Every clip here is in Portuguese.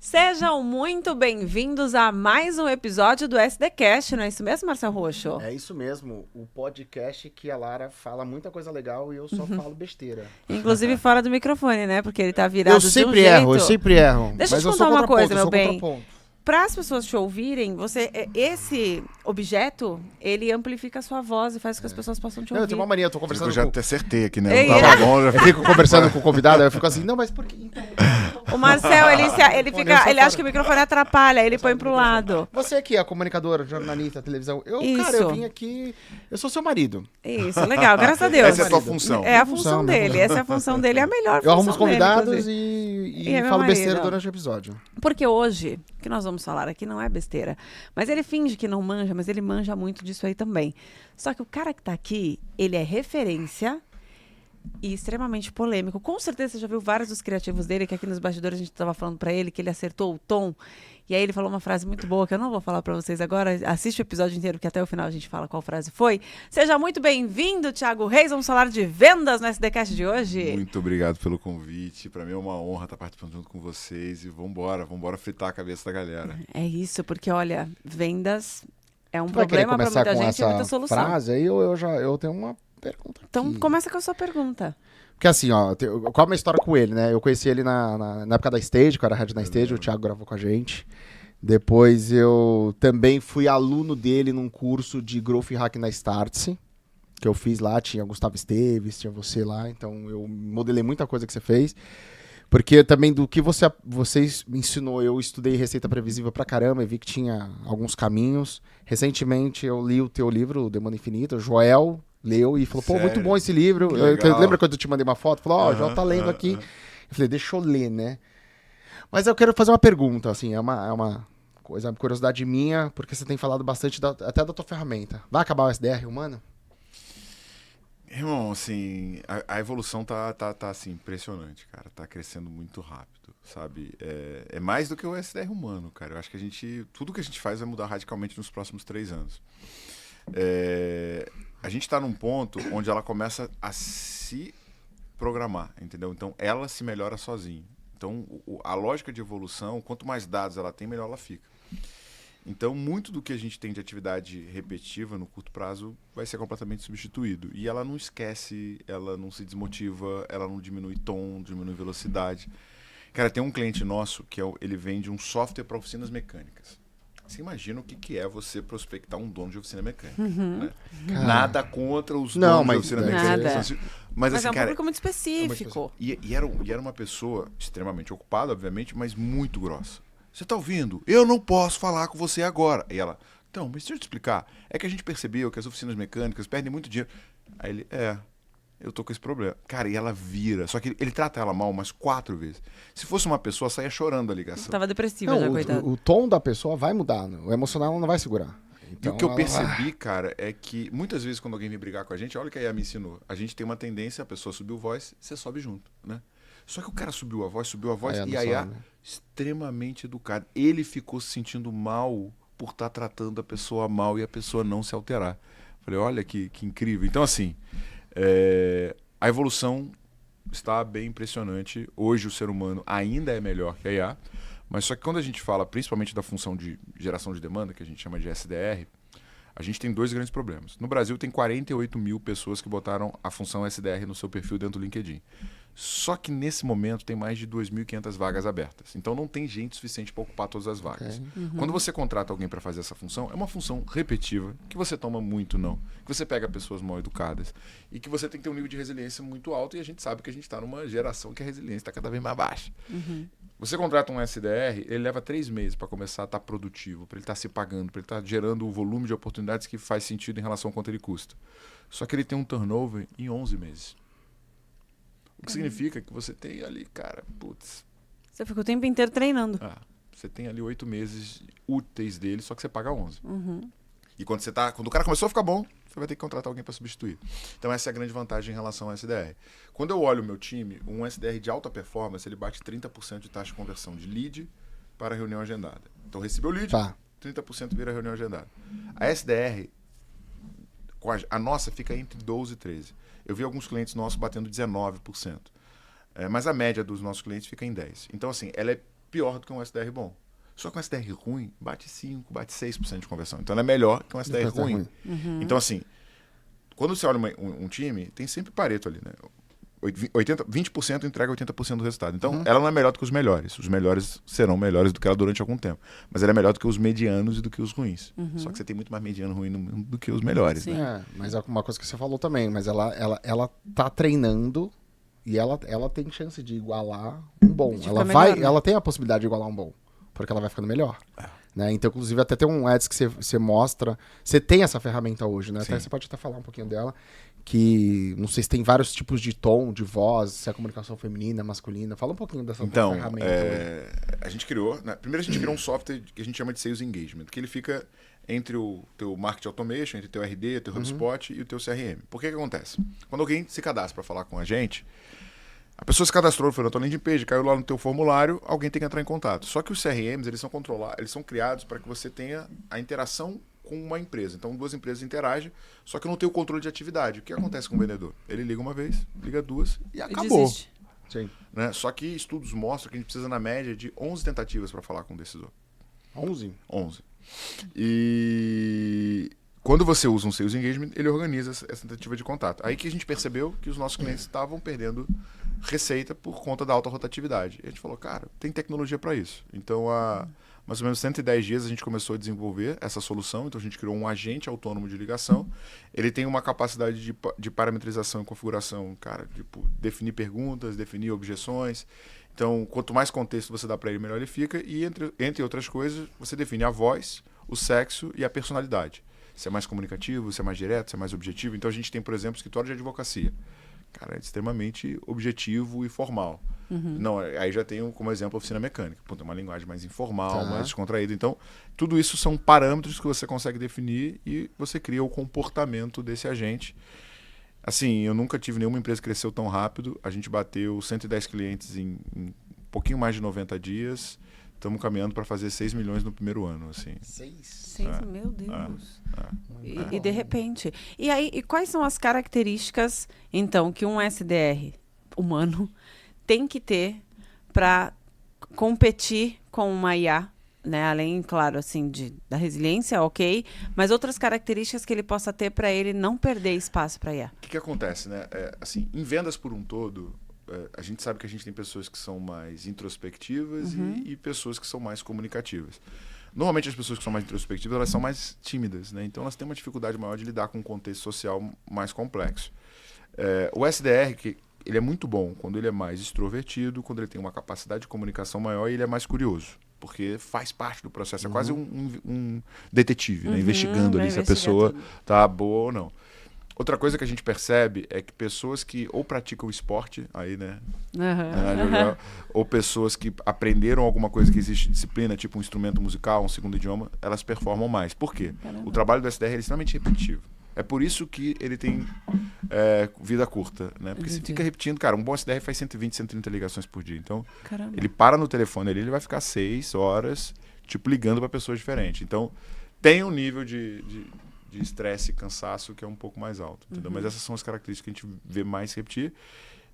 Sejam muito bem-vindos a mais um episódio do SDcast, não é isso mesmo, Marcelo Roxo? É isso mesmo, o podcast que a Lara fala muita coisa legal e eu só falo besteira. Inclusive fora do microfone, né? Porque ele tá virado Eu de um sempre jeito... erro, eu sempre erro. Deixa eu Mas te contar uma coisa, meu bem. contraponto. Para as pessoas te ouvirem, esse objeto, ele amplifica a sua voz e faz com que as pessoas possam te Não, eu ouvir. tenho uma mania, eu tô Eu conversando já com... até acertei aqui, né? Ei, Não tava bom, Eu fico conversando com o convidado, aí eu fico assim, não, mas por que então? O Marcel, ele Eu acha que o microfone atrapalha, ele põe pro lado. Você aqui, a comunicadora, jornalista, televisão. Cara, Isso. eu vim aqui, eu sou seu marido. Isso, legal, graças a Deus. Essa é a tua função. É a função dele, essa é a função dele, é a melhor função Eu arrumo os dele, convidados inclusive. e E é meu falo besteira marido. durante o episódio. Porque hoje, o que nós vamos falar aqui não é besteira. Mas ele finge que não manja, mas ele manja muito disso aí também. Só que o cara que tá aqui, ele é referência e extremamente polêmico. Com certeza você já viu vários dos criativos dele, que aqui nos bastidores a gente tava falando pra ele que ele acertou o tom. E aí ele falou uma frase muito boa, que eu não vou falar pra vocês agora. Assiste o episódio inteiro, porque até o final a gente fala qual frase foi. Seja muito bem-vindo, Thiago Reis. Vamos falar de vendas no SDcast de hoje. Muito obrigado pelo convite. Pra mim é uma honra estar participando junto com vocês. E vambora fritar a cabeça da galera. É isso, porque olha, vendas é um Tu vai querer problema pra começar muita com gente e muita essa solução. frase aí eu tenho uma pergunta Então aqui. começa com a sua pergunta. Porque assim, ó, qual é a minha história com ele, né? Eu conheci ele na época da Stage, que eu era rádio na Stage, o Thiago gravou com a gente. Depois eu também fui aluno dele num curso de Growth Hack na Startse, que eu fiz lá, tinha Gustavo Esteves, tinha você lá, então eu modelei muita coisa que você fez. Porque também do que você me ensinou, eu estudei receita previsível pra caramba e vi que tinha alguns caminhos. Recentemente eu li o teu livro, o Demanda Infinita, o Joel leu e falou, pô, muito Sério? bom esse livro. Que legal. Lembra quando eu te mandei uma foto? Falou, ó, o Joel tá lendo aqui. Eu falei, deixa eu ler, né? Mas eu quero fazer uma pergunta, assim, é uma curiosidade minha, porque você tem falado bastante até da tua ferramenta. Vai acabar o SDR humano? Irmão, assim, a evolução tá assim, impressionante, cara. Tá crescendo muito rápido, sabe? É mais do que o SDR humano, cara. Eu acho que tudo que a gente faz vai mudar radicalmente nos próximos 3 anos. A gente tá num ponto onde ela começa a se programar, entendeu? Então, ela se melhora sozinha. Então, a lógica de evolução, quanto mais dados ela tem, melhor ela fica. Então, muito do que a gente tem de atividade repetitiva no curto prazo vai ser completamente substituído. E ela não esquece, ela não se desmotiva, ela não diminui tom, diminui velocidade. Cara, tem um cliente nosso que ele vende um software para oficinas mecânicas. Você imagina o que é você prospectar um dono de oficina mecânica. Né? Nada contra os donos de oficina mecânica. Nada. Mas Mas assim, é um cara, público muito específico. e era uma pessoa extremamente ocupada, obviamente, mas muito grossa. Você tá ouvindo? Eu não posso falar com você agora. E ela, então, mas deixa eu te explicar. É que a gente percebeu que as oficinas mecânicas perdem muito dinheiro. Aí ele, eu tô com esse problema. Cara, e ela vira. Só que ele trata ela mal umas 4 vezes. Se fosse uma pessoa, saia chorando a ligação. Tava depressiva Não, já, coitado. o tom da pessoa vai mudar, né? O emocional ela não vai segurar. Então, E o que eu ela- percebi, cara, é que muitas vezes quando alguém vem brigar com a gente, olha o que a Ia me ensinou. A gente tem uma tendência, a pessoa subiu voz, você sobe junto, né? Só que o cara subiu a voz, Aí e não a Ia, sobe. extremamente educado. Ele ficou se sentindo mal por estar tratando a pessoa mal e a pessoa não se alterar. Falei, olha que incrível. Então, assim, a evolução está bem impressionante. Hoje o ser humano ainda é melhor que a IA, mas só que quando a gente fala principalmente da função de geração de demanda, que a gente chama de SDR, a gente tem 2 grandes problemas. No Brasil tem 48 mil pessoas que botaram a função SDR no seu perfil dentro do LinkedIn. Só que nesse momento tem mais de 2.500 vagas abertas. Então não tem gente suficiente para ocupar todas as vagas. Ok. Quando você contrata alguém para fazer essa função, é uma função repetitiva, que você toma muito não, que você pega pessoas mal educadas e que você tem que ter um nível de resiliência muito alto, e a gente sabe que a gente está numa geração que a resiliência está cada vez mais baixa. Você contrata um SDR, ele leva 3 meses para começar a estar produtivo, para ele estar se pagando, para ele estar gerando o volume de oportunidades que faz sentido em relação ao quanto ele custa. Só que ele tem um turnover em 11 meses. O que significa que você tem ali, cara, putz, Você fica o tempo inteiro treinando. você tem ali 8 meses úteis dele, só que você paga 11. E quando o cara começou a ficar bom, você vai ter que contratar alguém para substituir. Então essa é a grande vantagem em relação ao SDR. Quando eu olho o meu time, um SDR de alta performance, ele bate 30% de taxa de conversão de lead para reunião agendada. Então recebeu o lead, Tá. 30% vira reunião agendada. A SDR, a nossa fica entre 12% e 13%. Eu vi alguns clientes nossos batendo 19%. Mas a média dos nossos clientes fica em 10%. Então, assim, ela é pior do que um SDR bom. Só que um SDR ruim bate 5%, bate 6% de conversão. Então ela é melhor que um SDR ruim. Então, assim, quando você olha um time, tem sempre Pareto ali, né? 20% entrega 80% do resultado. Então, ela não é melhor do que os melhores. Os melhores serão melhores do que ela durante algum tempo. Mas ela é melhor do que os medianos e do que os ruins. Só que você tem muito mais mediano ruim do que os melhores. Né? Mas é uma coisa que você falou também. Mas ela tá treinando e ela tem chance de igualar um bom. Ela tem a possibilidade de igualar um bom. Porque ela vai ficando melhor. Né? Então, inclusive, até tem um ads que você mostra. Você tem essa ferramenta hoje, né? Até você pode até falar um pouquinho dela. Que não sei se tem vários tipos de tom, de voz, se é comunicação feminina, masculina. Fala um pouquinho dessa ferramenta. A gente criou. Né? Primeiro a gente criou um software que a gente chama de Sales Engagement, que ele fica entre o teu Marketing Automation, entre o teu RD, o teu HubSpot e o teu CRM. Por que acontece? Quando alguém se cadastra para falar com a gente, a pessoa se cadastrou, foi na tua landing page, caiu lá no teu formulário, alguém tem que entrar em contato. Só que os CRMs, eles são controlados, eles são criados para que você tenha a interação com uma empresa. Então, duas empresas interagem, só que não tem o controle de atividade. O que acontece com o vendedor? Ele liga uma vez, liga duas e acabou. Sim. Né? Só que estudos mostram que a gente precisa, na média, de 11 tentativas para falar com o decisor. 11? 11. E quando você usa um Sales Engagement, ele organiza essa tentativa de contato. Aí que a gente percebeu que os nossos clientes estavam perdendo receita por conta da alta rotatividade. E a gente falou, cara, tem tecnologia para isso. Então, mais ou menos 110 dias a gente começou a desenvolver essa solução. Então a gente criou um agente autônomo de ligação. Ele tem uma capacidade de parametrização e configuração, cara, tipo, definir perguntas, definir objeções. Então, quanto mais contexto você dá para ele, melhor ele fica. E entre outras coisas, você define a voz, o sexo e a personalidade. Se é mais comunicativo, se é mais direto, se é mais objetivo. Então a gente tem, por exemplo, escritório de advocacia. Cara, é extremamente objetivo e formal. Não, aí já tenho como exemplo a oficina mecânica. Tem uma linguagem mais informal, mais descontraída. Então, tudo isso são parâmetros que você consegue definir e você cria o comportamento desse agente. Assim, eu nunca tive nenhuma empresa que cresceu tão rápido. A gente bateu 110 clientes em um pouquinho mais de 90 dias. Estamos caminhando para fazer 6 milhões no primeiro ano. Assim. 6? Meu Deus. E de repente. E aí, e quais são as características, então, que um SDR humano tem que ter para competir com uma IA, né? Além, claro, assim, da resiliência, ok, mas outras características que ele possa ter para ele não perder espaço para IA. O que acontece, né? Assim, em vendas por um todo, a gente sabe que a gente tem pessoas que são mais introspectivas e pessoas que são mais comunicativas. Normalmente as pessoas que são mais introspectivas, elas são mais tímidas, né? Então elas têm uma dificuldade maior de lidar com um contexto social mais complexo. O SDR, ele é muito bom quando ele é mais extrovertido, quando ele tem uma capacidade de comunicação maior e ele é mais curioso, porque faz parte do processo. É quase um detetive, né? Investigando ali se a pessoa tá boa ou não. Outra coisa que a gente percebe é que pessoas que ou praticam esporte, aí, né? Ou pessoas que aprenderam alguma coisa que existe disciplina, tipo um instrumento musical, um segundo idioma, elas performam mais. Por quê? O trabalho do SDR é extremamente repetitivo. É por isso que ele tem vida curta, né? Porque se fica repetindo, cara, um bom SDR faz 120, 130 ligações por dia. Então, ele para no telefone ali, ele vai ficar 6 horas, tipo, ligando para pessoas diferentes. Então, tem um nível de estresse e cansaço que é um pouco mais alto, entendeu? Mas essas são as características que a gente vê mais repetir.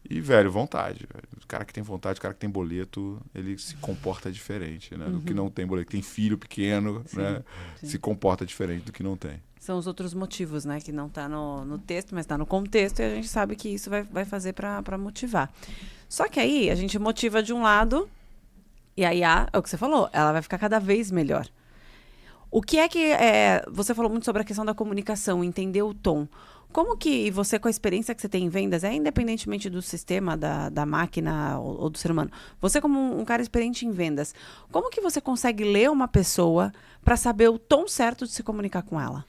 E, velho, vontade. Velho. O cara que tem vontade, o cara que tem boleto, ele se comporta diferente, né? Do que não tem boleto. Tem filho pequeno, né? Se comporta diferente do que não tem. São os outros motivos, né? Que não está no texto, mas está no contexto, e a gente sabe que isso vai fazer para motivar. Só que aí a gente motiva de um lado, e aí é o que você falou, ela vai ficar cada vez melhor. O que é que... você falou muito sobre a questão da comunicação, entender o tom. Como que você, com a experiência que você tem em vendas, independentemente do sistema, da máquina ou do ser humano, você como um cara experiente em vendas, como que você consegue ler uma pessoa para saber o tom certo de se comunicar com ela?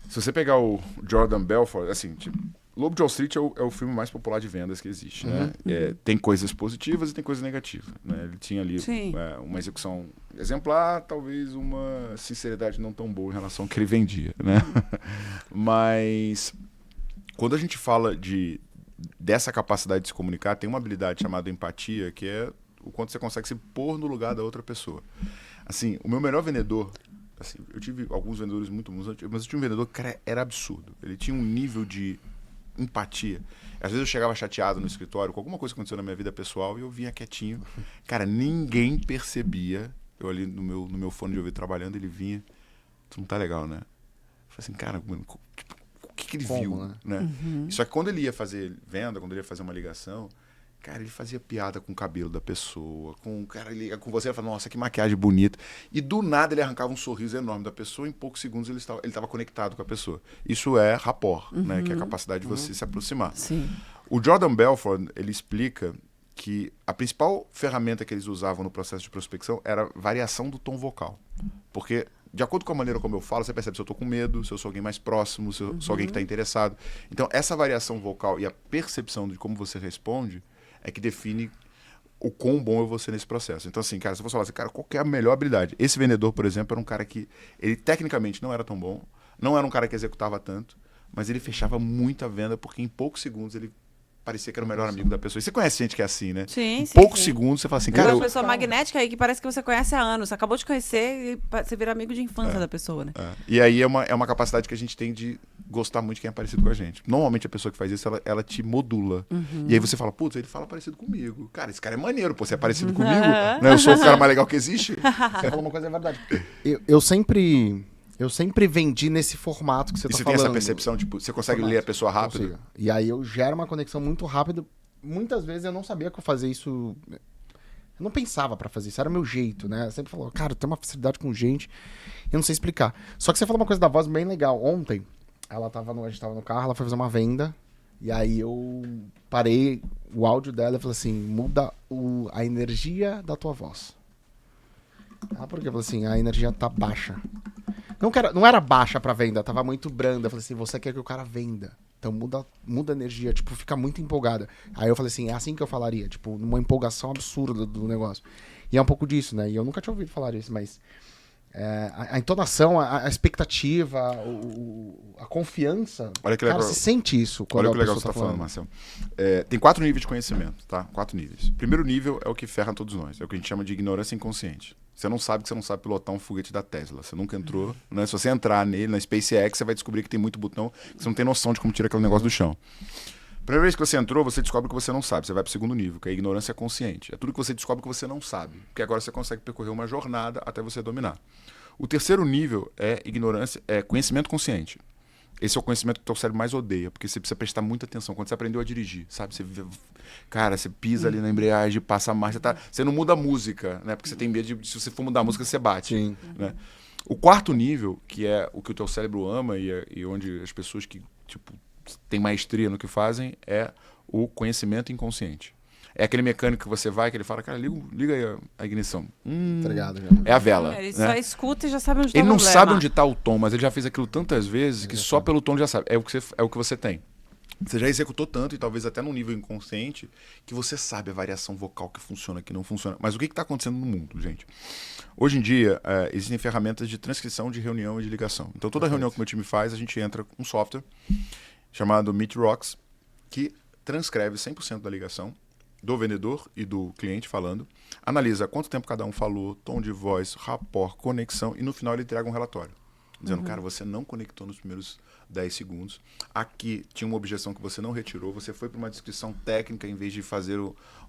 Se você pegar o Jordan Belfort, assim, tipo, Lobo de Wall Street é o filme mais popular de vendas que existe, né? Tem coisas positivas e tem coisas negativas, né? Ele tinha ali uma execução exemplar, talvez uma sinceridade não tão boa em relação ao que ele vendia, né? Mas quando a gente fala dessa capacidade de se comunicar, tem uma habilidade chamada empatia, que é o quanto você consegue se pôr no lugar da outra pessoa. Assim, o meu melhor vendedor, assim, eu tive alguns vendedores muito bons, mas eu tinha um vendedor que era absurdo. Ele tinha um nível de empatia. Às vezes eu chegava chateado no escritório com alguma coisa que aconteceu na minha vida pessoal e eu vinha quietinho. Cara, ninguém percebia. Eu ali no meu fone de ouvido trabalhando, ele vinha. Tu não tá legal, né? Eu falei assim, cara, mano, tipo, o que ele viu? Né? Só que quando ele ia fazer venda, quando ele ia fazer uma ligação, cara, ele fazia piada com o cabelo da pessoa, cara, ele ia com você e falava, nossa, que maquiagem bonita. E do nada ele arrancava um sorriso enorme da pessoa e em poucos segundos ele estava conectado com a pessoa. Isso é rapport, né? Que é a capacidade de você se aproximar. Sim. O Jordan Belfort, ele explica que a principal ferramenta que eles usavam no processo de prospecção era a variação do tom vocal. Porque, de acordo com a maneira como eu falo, você percebe se eu estou com medo, se eu sou alguém mais próximo, se eu sou alguém que está interessado. Então, essa variação vocal e a percepção de como você responde é que define o quão bom eu vou ser nesse processo. Então, assim, cara, se eu fosse falar assim, cara, qual que é a melhor habilidade? Esse vendedor, por exemplo, era um cara que, ele tecnicamente não era tão bom, não era um cara que executava tanto, mas ele fechava muita venda porque em poucos segundos ele parecia que era o melhor amigo da pessoa. E você conhece gente que é assim, né? Sim, em sim. poucos sim. segundos você fala assim, Cara, cara... uma pessoa magnética aí que parece que você conhece há anos. Você acabou de conhecer e você vira amigo de infância da pessoa, né? E aí é uma capacidade que a gente tem de gostar muito de quem é parecido com a gente. Normalmente a pessoa que faz isso, ela te modula. E aí você fala, putz, ele fala parecido comigo. Cara, esse cara é maneiro, pô, você é parecido comigo. Né? Eu sou o cara mais legal que existe. Você falou uma coisa, é verdade. Eu sempre vendi nesse formato que você E tá você falando. tem essa percepção, tipo, você consegue ler a pessoa rápido? Consigo. E aí eu gero uma conexão muito rápida. Muitas vezes eu não sabia que eu fazia isso. Eu não pensava pra fazer isso, era o meu jeito, né? Eu sempre falava, cara, eu tenho uma facilidade com gente, eu não sei explicar. Só que você falou uma coisa da voz bem legal. Ontem, a gente tava no carro, ela foi fazer uma venda, e aí eu parei o áudio dela e falei assim, muda a energia da tua voz. Ela, por quê? Eu falei assim, a energia tá baixa. Não era baixa pra venda, tava muito branda. Eu falei assim, você quer que o cara venda. Então muda a energia, tipo, fica muito empolgada. Aí eu falei assim, é assim que eu falaria, tipo, numa empolgação absurda do negócio. E é um pouco disso, né? E eu nunca tinha ouvido falar isso, mas a entonação, a expectativa, a confiança, Olha que cara, legal. você sente isso quando Olha que a legal pessoa que você tá tá falando, Marcelo. Tem 4 níveis de conhecimento, tá? 4 níveis. Primeiro nível é o que ferra todos nós. É o que a gente chama de ignorância inconsciente. Você não sabe que você não sabe pilotar um foguete da Tesla. Você nunca entrou, né? Se você entrar nele, na SpaceX, você vai descobrir que tem muito botão, que você não tem noção de como tira aquele negócio do chão. Primeira vez que você entrou, você descobre que você não sabe. Você vai pro segundo nível, que é a ignorância consciente. É tudo que você descobre que você não sabe. Porque agora você consegue percorrer uma jornada até você dominar. O terceiro nível é conhecimento consciente. Esse é o conhecimento que o teu cérebro mais odeia, porque você precisa prestar muita atenção. Quando você aprendeu a dirigir, sabe? Você pisa ali na embreagem, passa a marcha, você não muda a música, né? Porque você tem medo de, se você for mudar a música, você bate. Sim. Né? O quarto nível, que é o que o teu cérebro ama e onde as pessoas que tipo, têm maestria no que fazem, é o conhecimento inconsciente. É aquele mecânico que você vai, que ele fala, cara, liga aí a ignição. Tá ligado, já. É a vela. Ele né? só escuta e já sabe onde tá Ele o não problema. sabe onde está o tom, mas ele já fez aquilo tantas vezes que só pelo tom ele já sabe. É o que você tem. Você já executou tanto, e talvez até num nível inconsciente, que você sabe a variação vocal que funciona, que não funciona. Mas o que está acontecendo no mundo, gente? Hoje em dia, existem ferramentas de transcrição de reunião e de ligação. Então, toda reunião que o meu time faz, a gente entra com um software chamado MeetRocks, que transcreve 100% da ligação do vendedor e do cliente falando, analisa quanto tempo cada um falou, tom de voz, rapport, conexão, e no final ele entrega um relatório. Dizendo, cara, você não conectou nos primeiros 10 segundos. Aqui tinha uma objeção que você não retirou. Você foi para uma descrição técnica em vez de fazer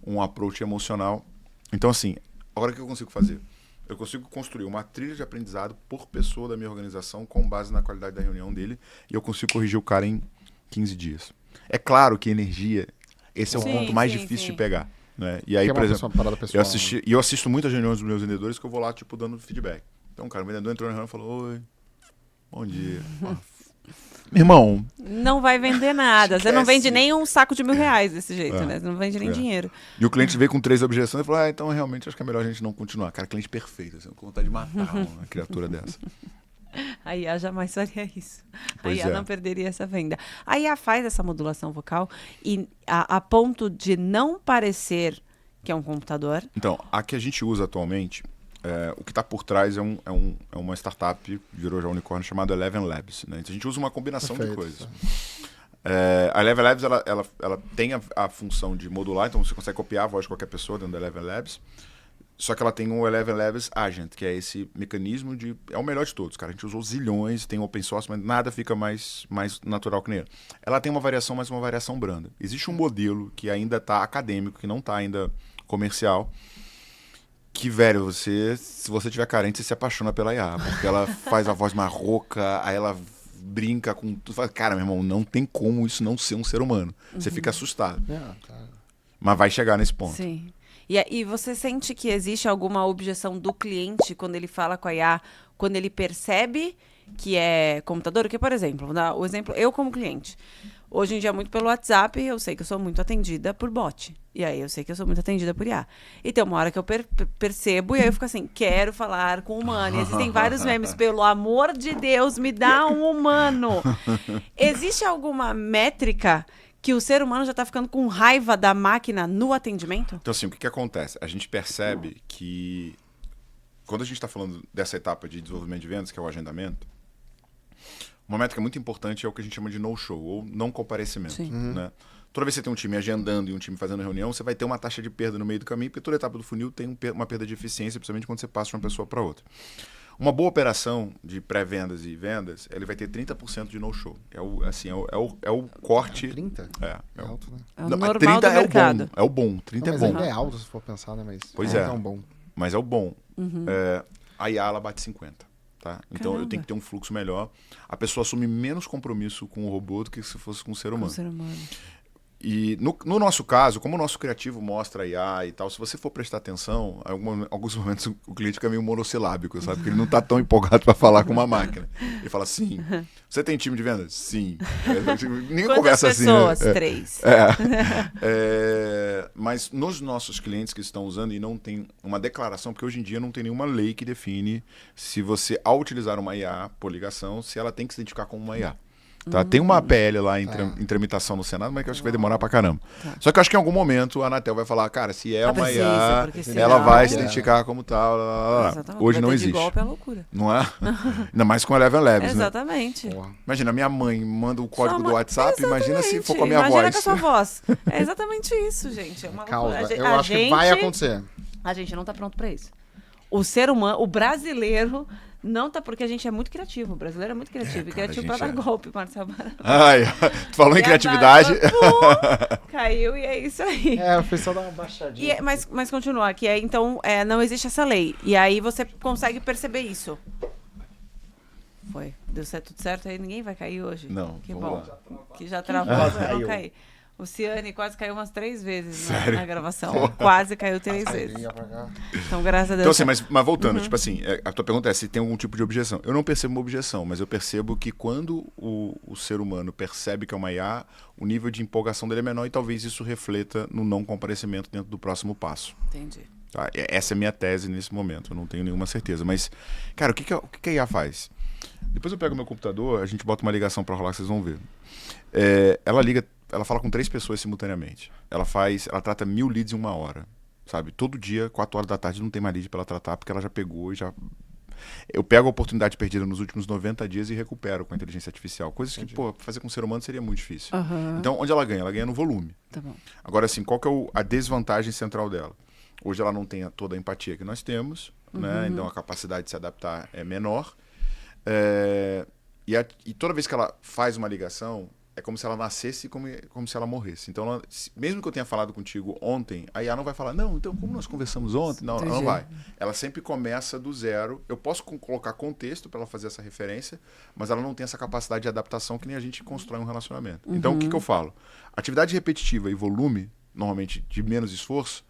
um approach emocional. Então, assim, agora o que eu consigo fazer? Eu consigo construir uma trilha de aprendizado por pessoa da minha organização com base na qualidade da reunião dele e eu consigo corrigir o cara em 15 dias. É claro que energia, esse é o ponto mais difícil de pegar. Né? E aí, por exemplo, eu assisto muitas reuniões dos meus vendedores que eu vou lá, tipo, dando feedback. Então, cara, o vendedor entrou na reunião e falou, oi, bom dia. Meu irmão... Não vai vender nada. Você não vende nem um saco de R$1.000 desse jeito, né? Você não vende nem dinheiro. E o cliente veio com 3 objeções e falou, então realmente acho que é melhor a gente não continuar. Cara, cliente perfeito, assim, com vontade de matar uma criatura dessa. A IA jamais faria isso. Pois a IA não perderia essa venda. A IA faz essa modulação vocal e a ponto de não parecer que é um computador. Então, a que a gente usa atualmente, o que está por trás é uma startup, virou já unicórnio, chamada Eleven Labs. Né? Então a gente usa uma combinação de coisas. A Eleven Labs ela tem a função de modular, então você consegue copiar a voz de qualquer pessoa dentro da Eleven Labs. Só que ela tem um Eleven Labs Agent, que é esse mecanismo de... É o melhor de todos, cara. A gente usou zilhões, tem open source, mas nada fica mais natural que nem ela. Ela tem uma variação, mas uma variação branda. Existe um modelo que ainda está acadêmico, que não está ainda comercial, que, velho, se você tiver carente, você se apaixona pela IA, porque ela faz a voz mais rouca, aí ela brinca com tudo. Fala, cara, meu irmão, não tem como isso não ser um ser humano. Você fica assustado. Mas vai chegar nesse ponto. Sim. E você sente que existe alguma objeção do cliente quando ele fala com a IA, quando ele percebe que é computador? Porque, por exemplo, vou dar o exemplo, eu como cliente, hoje em dia muito pelo WhatsApp, eu sei que eu sou muito atendida por bot. E aí eu sei que eu sou muito atendida por IA. E tem uma hora que eu percebo e aí eu fico assim, quero falar com um humano. E existem vários memes, pelo amor de Deus, me dá um humano. Existe alguma métrica que o ser humano já está ficando com raiva da máquina no atendimento? Então, assim, o que acontece? A gente percebe que quando a gente está falando dessa etapa de desenvolvimento de vendas, que é o agendamento, uma métrica muito importante é o que a gente chama de no-show, ou não comparecimento. Né? Toda vez que você tem um time agendando e um time fazendo reunião, você vai ter uma taxa de perda no meio do caminho, porque toda etapa do funil tem uma perda de eficiência, principalmente quando você passa de uma pessoa para outra. Uma boa operação de pré-vendas e vendas, ele vai ter 30% de no-show. É o corte... 30? É alto, né? É o Não, normal 30 do mercado. É o bom. 30 Não, é mas bom. ainda é alto se for pensar, né? Mas Pois não é. tão bom. Mas é o bom. A IA, ela bate 50. Tá? Então eu tenho que ter um fluxo melhor. A pessoa assume menos compromisso com o robô do que se fosse com o ser humano. Com o ser humano. E no nosso caso, como o nosso criativo mostra a IA e tal, se você for prestar atenção, em alguns momentos o cliente fica meio monossilábico, sabe? Porque ele não está tão empolgado para falar com uma máquina. Ele fala, sim. Você tem time de vendas? Sim. Ninguém conversa assim. Quantas pessoas? 3. Mas nos nossos clientes que estão usando e não tem uma declaração, porque hoje em dia não tem nenhuma lei que define se você, ao utilizar uma IA por ligação, se ela tem que se identificar como uma IA. Tá? Tem uma PL lá em tramitação no Senado, mas que eu acho que vai demorar pra caramba. Só que eu acho que em algum momento a Anatel vai falar, cara, se é uma IA, ela vai se identificar como tal. Hoje não existe. Golpe é loucura. Não é? Ainda mais com a Eleven Labs, né? Exatamente. Imagina, minha mãe manda o código do WhatsApp, imagina se for com a minha Imagina voz. com a sua voz. É exatamente isso, gente. É uma Causa. loucura. Eu acho que vai acontecer. A gente não tá pronto pra isso. O ser humano, o brasileiro, não tá, porque a gente é muito criativo. O brasileiro é muito criativo. E criativo pra dar golpe, Marcelo Barão. Ai, tu falou em criatividade. Caiu e é isso aí. Foi só dar uma baixadinha. Mas continua, aqui então não existe essa lei. E aí você consegue perceber isso. Foi. Deu tudo certo, aí ninguém vai cair hoje. Não, que vamos bom. lá. Que já travou pra não cair. O Ciane quase caiu umas 3 vezes na gravação. Porra. Quase caiu 3 vezes. Então, graças a Deus. Então, assim, mas voltando, tipo assim, a tua pergunta é se tem algum tipo de objeção. Eu não percebo uma objeção, mas eu percebo que quando o ser humano percebe que é uma IA, o nível de empolgação dele é menor e talvez isso refleta no não comparecimento dentro do próximo passo. Entendi. Tá? Essa é a minha tese nesse momento, eu não tenho nenhuma certeza. Mas, cara, o que a IA faz? Depois eu pego meu computador, a gente bota uma ligação pra rolar que vocês vão ver. Ela fala com 3 pessoas simultaneamente. Ela trata 1000 leads em 1 hora. Sabe? Todo dia, 4 horas da tarde, não tem mais lead pra ela tratar, porque ela já pegou e já... Eu pego a oportunidade perdida nos últimos 90 dias e recupero com a inteligência artificial. Coisas que, fazer com o ser humano seria muito difícil. Então, onde ela ganha? Ela ganha no volume. Tá bom. Agora, assim, qual que é a desvantagem central dela? Hoje ela não tem toda a empatia que nós temos, né? Então a capacidade de se adaptar é menor. E toda vez que ela faz uma ligação, é como se ela nascesse como se ela morresse. Então, mesmo que eu tenha falado contigo ontem, a IA não vai falar, não, então como nós conversamos ontem? Não, ela não vai. Ela sempre começa do zero. Eu posso colocar contexto para ela fazer essa referência, mas ela não tem essa capacidade de adaptação que nem a gente constrói um relacionamento. Então, o que eu falo? Atividade repetitiva e volume, normalmente de menos esforço,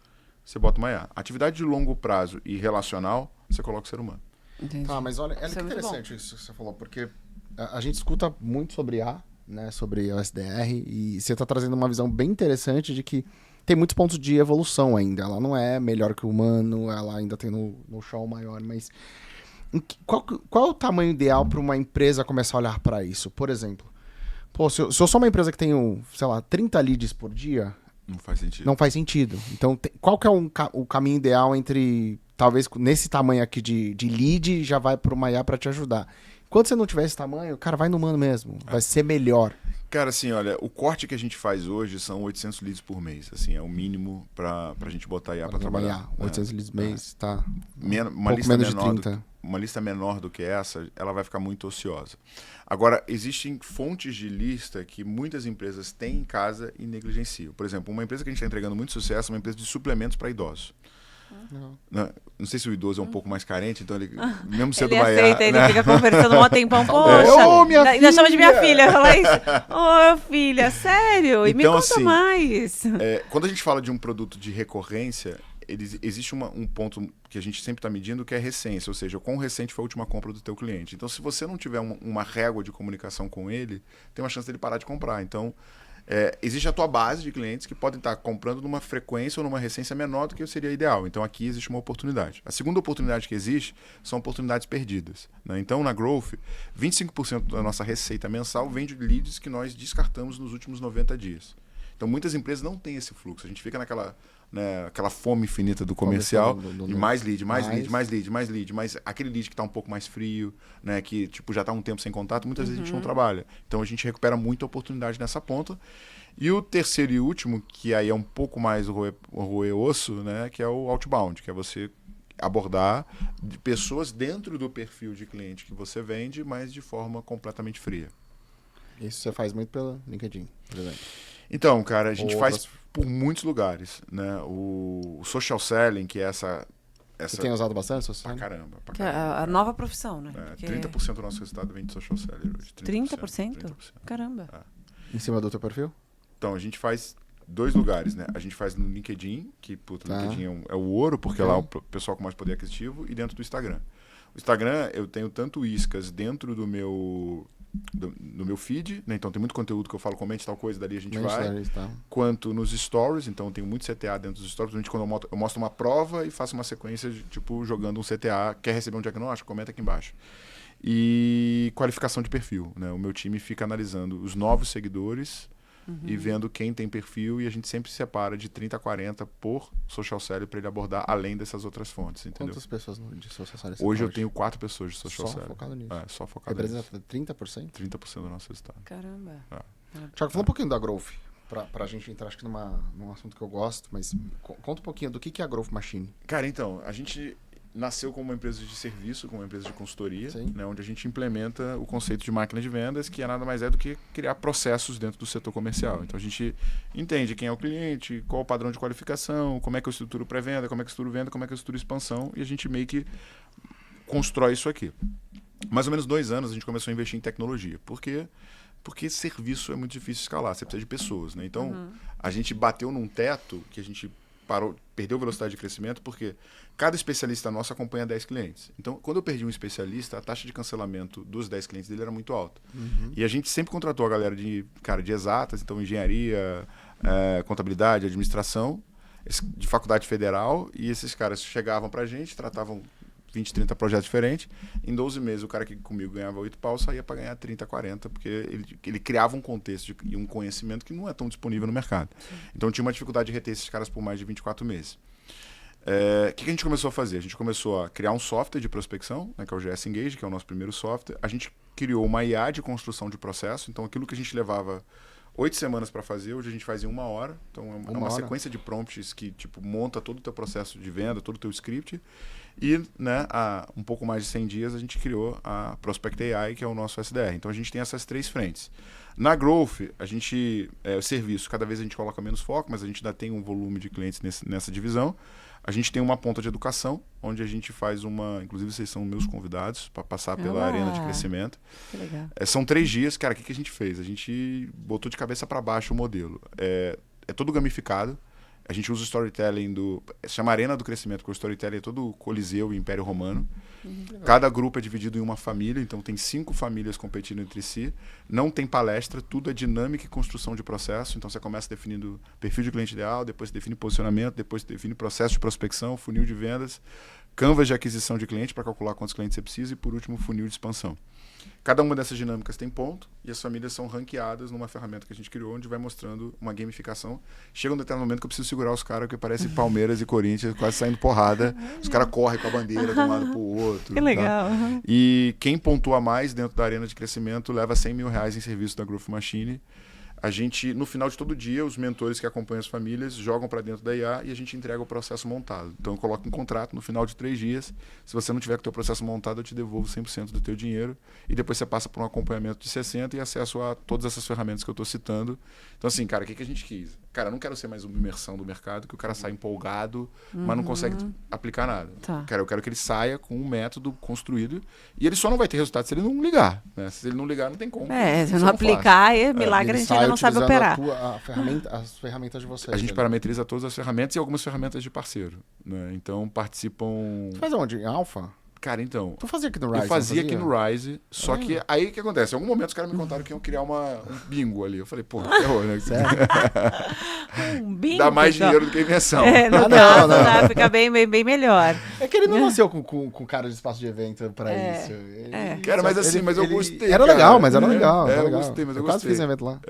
você bota uma IA. Atividade de longo prazo e relacional, você coloca o ser humano. Entendi. Tá, mas olha, que interessante isso que você falou, porque a gente escuta muito sobre IA, né, sobre o SDR, e você está trazendo uma visão bem interessante de que tem muitos pontos de evolução ainda. Ela não é melhor que o humano, ela ainda tem no chão maior, mas qual é o tamanho ideal para uma empresa começar a olhar para isso? Por exemplo, se eu sou uma empresa que tenho, sei lá, 30 leads por dia, não faz sentido. Não faz sentido. Então, qual que é o caminho ideal entre, talvez, nesse tamanho aqui de lead, já vai para uma IA para te ajudar? Quando você não tiver esse tamanho, cara, vai no humano mesmo. Vai ser melhor. Cara, assim, olha, o corte que a gente faz hoje são 800 leads por mês. Assim, é o mínimo pra gente botar IA pra trabalhar. 800 leads mês, tá. Uma pouco lista menos de menor 30. Uma lista menor do que essa, ela vai ficar muito ociosa. Agora, existem fontes de lista que muitas empresas têm em casa e negligenciam. Por exemplo, uma empresa que a gente está entregando muito sucesso é uma empresa de suplementos para idosos. Não sei se o idoso é um pouco mais carente, então ele, mesmo sendo Ele uma IA, aceita, ele né? fica conversando um tempão. Poxa, Ô, minha ainda chama de minha filha! filha. Fala isso. Ô, filha, sério? E me Então, conta assim, mais. Quando a gente fala de um produto de recorrência, existe um ponto que a gente sempre está medindo, que é recência, ou seja, o quão recente foi a última compra do teu cliente. Então, se você não tiver uma régua de comunicação com ele, tem uma chance dele parar de comprar. Então, existe a tua base de clientes que podem estar comprando numa frequência ou numa recência menor do que seria ideal. Então, aqui existe uma oportunidade. A segunda oportunidade que existe são oportunidades perdidas, né? Então, na Growth, 25% da nossa receita mensal vem de leads que nós descartamos nos últimos 90 dias. Então, muitas empresas não têm esse fluxo. A gente fica naquela aquela fome infinita do comercial, de mais lead, mais lead, mas aquele lead que está um pouco mais frio, né, que tipo, já está um tempo sem contato, muitas vezes a gente não trabalha. Então a gente recupera muita oportunidade nessa ponta. E o terceiro e último, que aí é um pouco mais roer osso, né, que é o outbound, que é você abordar de pessoas dentro do perfil de cliente que você vende, mas de forma completamente fria. Isso você faz muito pelo LinkedIn, por exemplo. Então, cara, a gente faz por muitos lugares, né? O social selling, que é essa... Você tem usado bastante social selling? Pra Pra Que caramba. é a nova profissão, né? 30% do nosso resultado vem de social selling hoje. 30%? Caramba. Em cima do teu perfil? Então, a gente faz 2 lugares, né? A gente faz no LinkedIn, que puta, o LinkedIn é o ouro, porque lá é o pessoal com mais poder aquisitivo, e dentro do Instagram. O Instagram, eu tenho tanto iscas dentro do meu feed, né? Então tem muito conteúdo que eu falo, comente tal coisa, dali a gente vai. Quanto nos stories, então tem muito CTA dentro dos stories. Quando eu mostro uma prova e faço uma sequência de, tipo, jogando um CTA, quer receber um diagnóstico? Comenta aqui embaixo. E qualificação de perfil, né? O meu time fica analisando os novos seguidores e vendo quem tem perfil, e a gente sempre separa de 30 a 40 por social selling para ele abordar além dessas outras fontes, entendeu? Quantas pessoas de social selling? Hoje eu tenho 4 pessoas de social selling. Só focado nisso? Só focado nisso. Representa 30%? 30% do nosso resultado. Caramba. Tiago, fala um pouquinho da Growth, pra gente entrar, acho que num assunto que eu gosto, mas conta um pouquinho do que é a Growth Machine. Cara, então, a gente nasceu como uma empresa de serviço, como uma empresa de consultoria, né, onde a gente implementa o conceito de máquina de vendas, que é nada mais do que criar processos dentro do setor comercial. Então a gente entende quem é o cliente, qual o padrão de qualificação, como é que eu estruturo pré-venda, como é que eu estruturo venda, como é que eu estruturo expansão, e a gente meio que constrói isso aqui. Mais ou menos 2 anos a gente começou a investir em tecnologia. Por quê? Porque serviço é muito difícil escalar, você precisa de pessoas, né? Então, a gente bateu num teto que a gente perdeu velocidade de crescimento, porque cada especialista nosso acompanha 10 clientes. Então, quando eu perdi um especialista, a taxa de cancelamento dos 10 clientes dele era muito alta. E a gente sempre contratou a galera de exatas, então engenharia, contabilidade, administração, de faculdade federal, e esses caras chegavam pra gente, tratavam 20, 30 projetos diferentes. Em 12 meses, o cara que comigo ganhava 8 pau saía para ganhar 30, 40, porque ele criava um contexto e um conhecimento que não é tão disponível no mercado. Sim. Então, tinha uma dificuldade de reter esses caras por mais de 24 meses. O que a gente começou a fazer? A gente começou a criar um software de prospecção, né, que é o GS Engage, que é o nosso primeiro software. A gente criou uma IA de construção de processo. Então, aquilo que a gente levava 8 semanas para fazer, hoje a gente faz em 1 hora. Então, é uma sequência de prompts que tipo, monta todo o teu processo de venda, todo o teu script. E, né, há um pouco mais de 100 dias a gente criou a Prospect AI, que é o nosso SDR. Então a gente tem essas 3 frentes. Na Growth, a gente, o serviço, cada vez a gente coloca menos foco, mas a gente ainda tem um volume de clientes nessa divisão. A gente tem uma ponta de educação, onde a gente faz inclusive vocês são meus convidados para passar pela arena de crescimento. Que legal. São 3 dias, cara, o que a gente fez? A gente botou de cabeça para baixo o modelo. É todo gamificado. A gente usa o storytelling se chama Arena do Crescimento, porque o storytelling é todo o Coliseu e Império Romano. Cada grupo é dividido em uma família, então tem 5 famílias competindo entre si. Não tem palestra, tudo é dinâmica e construção de processo. Então você começa definindo perfil de cliente ideal, depois você define posicionamento, depois você define processo de prospecção, funil de vendas. canvas de aquisição de cliente para calcular quantos clientes você precisa e, por último, funil de expansão. Cada uma dessas dinâmicas tem ponto e as famílias são ranqueadas numa ferramenta que a gente criou, onde vai mostrando uma gamificação. Chega um determinado momento que eu preciso segurar os caras, que parece Palmeiras e Corinthians quase saindo porrada. Os caras correm com a bandeira de um lado pro outro. Que legal. Tá? E quem pontua mais dentro da arena de crescimento leva R$100 mil em serviço da Growth Machine. A gente, no final de todo dia, os mentores que acompanham as famílias jogam para dentro da IA e a gente entrega o processo montado. Então eu coloco um contrato no final de 3 dias. Se você não tiver com o teu processo montado, eu te devolvo 100% do teu dinheiro. E depois você passa por um acompanhamento de 60 e acesso a todas essas ferramentas que eu estou citando. Então assim, cara, o que a gente quis? Cara, eu não quero ser mais uma imersão do mercado, que o cara sai empolgado, mas não consegue aplicar nada. Tá. Eu quero que ele saia com um método construído e ele só não vai ter resultado se ele não ligar. Né? Se ele não ligar, não tem como. Se não aplicar, milagre a gente ainda não sabe operar. As ferramentas de vocês. A gente parametriza todas as ferramentas e algumas ferramentas de parceiro. Né? Então participam... Você faz onde? Em Alpha? Cara, então... Tu fazia aqui no Rise? Eu fazia aqui no Rise, só que aí o que acontece? Em algum momento os caras me contaram que iam criar um bingo ali. Eu falei, pô, que terror, né? Sério? Um bingo? Dá mais dinheiro do que a invenção. No caso, né? Fica bem melhor. É que ele não nasceu com cara de espaço de evento pra isso. Cara, mas assim, mas eu gostei. Era legal, mas era legal. Eu gostei, mas eu quase gostei. fiz um evento lá.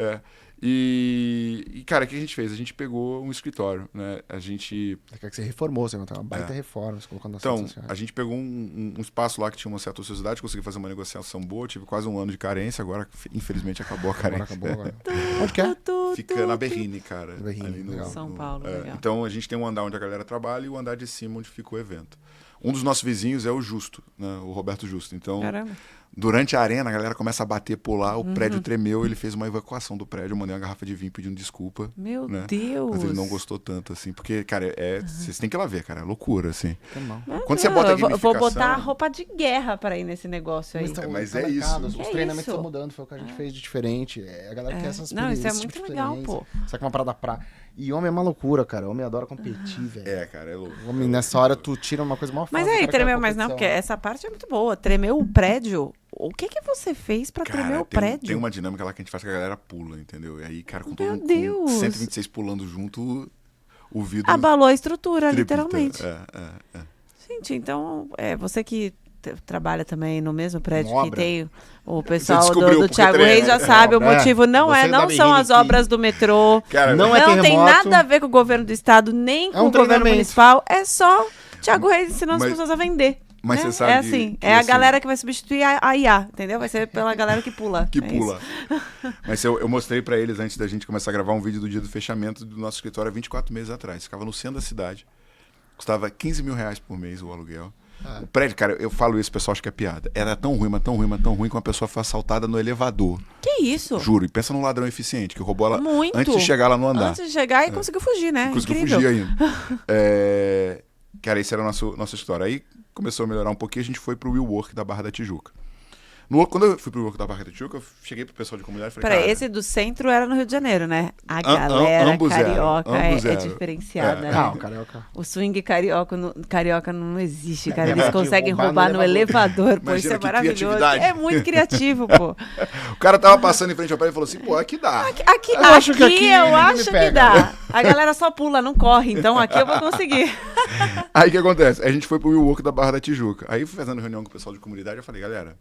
E, cara, o que a gente fez? A gente pegou um escritório, né? A gente... É que você reformou, você montou uma baita reforma, você colocou nas Então, a gente pegou um espaço lá que tinha uma certa ociosidade, consegui fazer uma negociação boa, tive quase 1 ano de carência, agora, infelizmente, acabou a carência. Agora. Onde que é? Fica na Berrine, cara. Berrine, ali no, São Paulo, legal. Então, a gente tem um andar onde a galera trabalha e o andar de cima onde fica o evento. Um dos nossos vizinhos é o Justo, né? O Roberto Justo. Então, Caramba. durante a arena, a galera começa a bater, pular, o prédio tremeu, ele fez uma evacuação do prédio, eu mandei uma garrafa de vinho pedindo desculpa. Meu né? Deus. Mas ele não gostou tanto, assim, porque, cara, vocês têm que ir lá ver, cara, é loucura, assim. Não. Quando você bota a Eu vou gamificação... botar a roupa de guerra pra ir nesse negócio aí. Mas é isso. Os É treinamentos isso. estão mudando, foi o que a gente fez de diferente. A galera quer essas Não, isso é esse muito tipo de legal, experiência. pô. Isso aqui é uma parada pra... E homem é uma loucura, cara. Homem adora competir, velho. Cara, é louco. Homem, nessa hora, tu tira uma coisa mó fácil. Mas aí, tremeu, mas não, porque essa parte é muito boa. Tremeu o prédio. O que você fez pra tremer o prédio? Tem uma dinâmica lá que a gente faz que a galera pula, entendeu? E aí, cara, com todo Meu mundo Deus. com 126 pulando junto, o vidro... Abalou a estrutura, tripita. literalmente. É. Gente, então, você que trabalha também no mesmo prédio Uma que obra. tem o pessoal descobriu do porque Thiago treme, Reis, já né? sabe o É. motivo. Não Você não da são Berrini as que- obras do metrô. Cara, Não é Não tem terremoto. nada a ver com o governo do estado, nem com um o governo treinamento. municipal. É só Thiago Reis ensinando Mas- as pessoas a vender. mas né? você sabe É assim, que, é a assim, galera que vai substituir a IA, entendeu? Vai ser pela galera que pula. que É pula. isso. Mas eu mostrei pra eles, antes da gente começar a gravar um vídeo do dia do fechamento do nosso escritório há 24 meses atrás. Ficava no centro da cidade. Custava R$15 mil por mês o aluguel. O prédio, cara, eu falo isso, o pessoal acha que é piada. Era tão ruim, mas tão ruim, mas tão ruim que uma pessoa foi assaltada no elevador. Que isso? Juro. E pensa num ladrão eficiente, que roubou ela Muito. antes de chegar lá no andar. Antes de chegar e conseguiu fugir, né? Conseguiu Incrível. fugir ainda. Cara, esse era a nossa história. Aí começou a melhorar um pouquinho, a gente foi pro WeWork da Barra da Tijuca. Quando eu fui pro WeWork da Barra da Tijuca, eu cheguei pro pessoal de comunidade e falei, Peraí, cara, esse do centro era no Rio de Janeiro, né? A galera ambos eram, carioca ambos é eram. diferenciada, né? Não, carioca. O swing carioca não existe, cara. Eles verdade, conseguem roubar roubar no no elevador, pô. Imagina Isso é que maravilhoso. criatividade. É muito criativo, pô. o cara tava passando em frente ao prédio e falou assim, pô, aqui dá. Aqui, Eu acho que aqui eu ninguém me acho que pega. dá. A galera só pula, não corre. Então aqui eu vou conseguir. Aí o que acontece? A gente foi pro WeWork da Barra da Tijuca. Aí fui fazendo reunião com o pessoal de comunidade, eu falei, galera,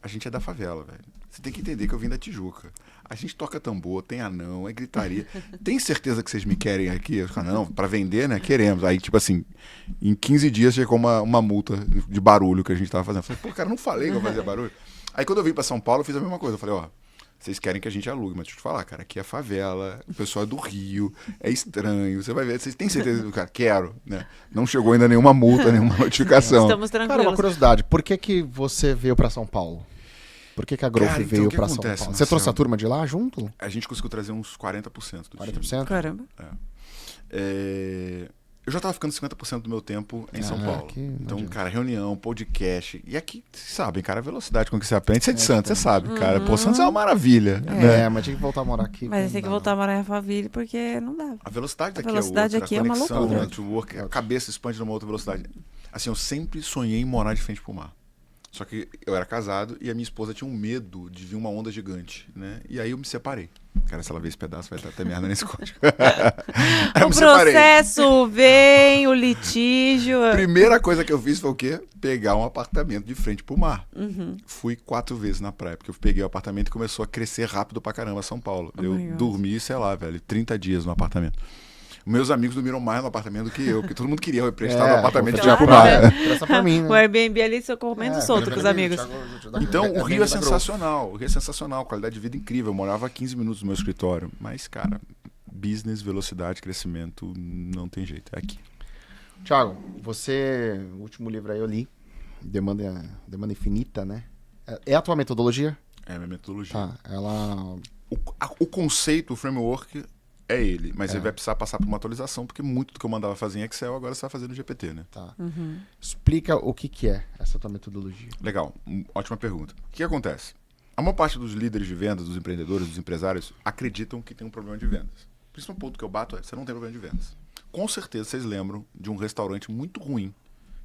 a gente é da favela, velho. Você tem que entender que eu vim da Tijuca. A gente toca tambor, tem anão, é gritaria. Tem certeza que vocês me querem aqui? Eu falei, não, pra vender, né? Queremos. Aí, tipo assim, em 15 dias chegou uma multa de barulho que a gente tava fazendo. Eu falei, pô, cara, não falei que eu fazia barulho. Aí quando eu vim pra São Paulo, eu fiz a mesma coisa. Eu falei, ó, vocês querem que a gente alugue, mas deixa eu te falar, cara, aqui é favela, o pessoal é do Rio, é estranho, você vai ver, vocês têm certeza do cara? Quero, né? Não chegou ainda nenhuma multa, nenhuma notificação. Estamos Cara, uma tranquilos. curiosidade. Por que você veio pra São Paulo? Por que a Growth Cara, então, veio o que pra São acontece, Paulo? Você trouxe Marcelo? a turma de lá junto? A gente conseguiu trazer uns 40% do time. 40%? Caramba. Eu já tava ficando 50% do meu tempo em São Paulo. que Então, imagino. cara, reunião, podcast. E aqui, vocês sabem, cara, a velocidade com que você aprende. Você é de Santos, você sabe, cara. Pô, Santos é uma maravilha. Né? Mas tinha que voltar a morar aqui. Mas não tem que dá, voltar a morar em Alphaville porque não dá. A velocidade daqui velocidade é outra. aqui a é uma conexão, loucura. o network, a cabeça expande numa outra velocidade. Assim, eu sempre sonhei em morar de frente pro mar. Só que eu era casado e a minha esposa tinha um medo de vir uma onda gigante, né? E aí eu me separei. Cara, se ela ver esse pedaço, vai estar até merda nesse código. Aí eu O me separei. processo vem, o litígio. Primeira coisa que eu fiz foi o quê? Pegar um apartamento de frente pro mar. Fui 4 vezes na praia, porque eu peguei o apartamento e começou a crescer rápido pra caramba São Paulo. Oh eu my God. dormi, sei lá, velho, 30 dias no apartamento. Meus amigos dormiram mais no apartamento do que eu, porque todo mundo queria eu emprestar no apartamento de claro, pro mar. né? Presta pra mim, né? O Airbnb ali, seu comendo solto com os amigos. Então, o Rio é sensacional. O Rio é sensacional, qualidade de vida incrível. Eu morava a 15 minutos do meu escritório. Mas, cara, business, velocidade, crescimento, não tem jeito. É aqui. Thiago, você, o último livro aí eu li, Demanda Infinita, né? É a tua metodologia? É a minha metodologia. Tá, ela... O conceito, o framework é ele, mas ele vai precisar passar por uma atualização, porque muito do que eu mandava fazer em Excel, agora você vai fazer no GPT, né? Tá. Explica o que é essa tua metodologia. Legal, ótima pergunta. O que acontece? A maior parte dos líderes de vendas, dos empreendedores, dos empresários, acreditam que tem um problema de vendas. O principal ponto que eu bato é, você não tem problema de vendas. Com certeza vocês lembram de um restaurante muito ruim,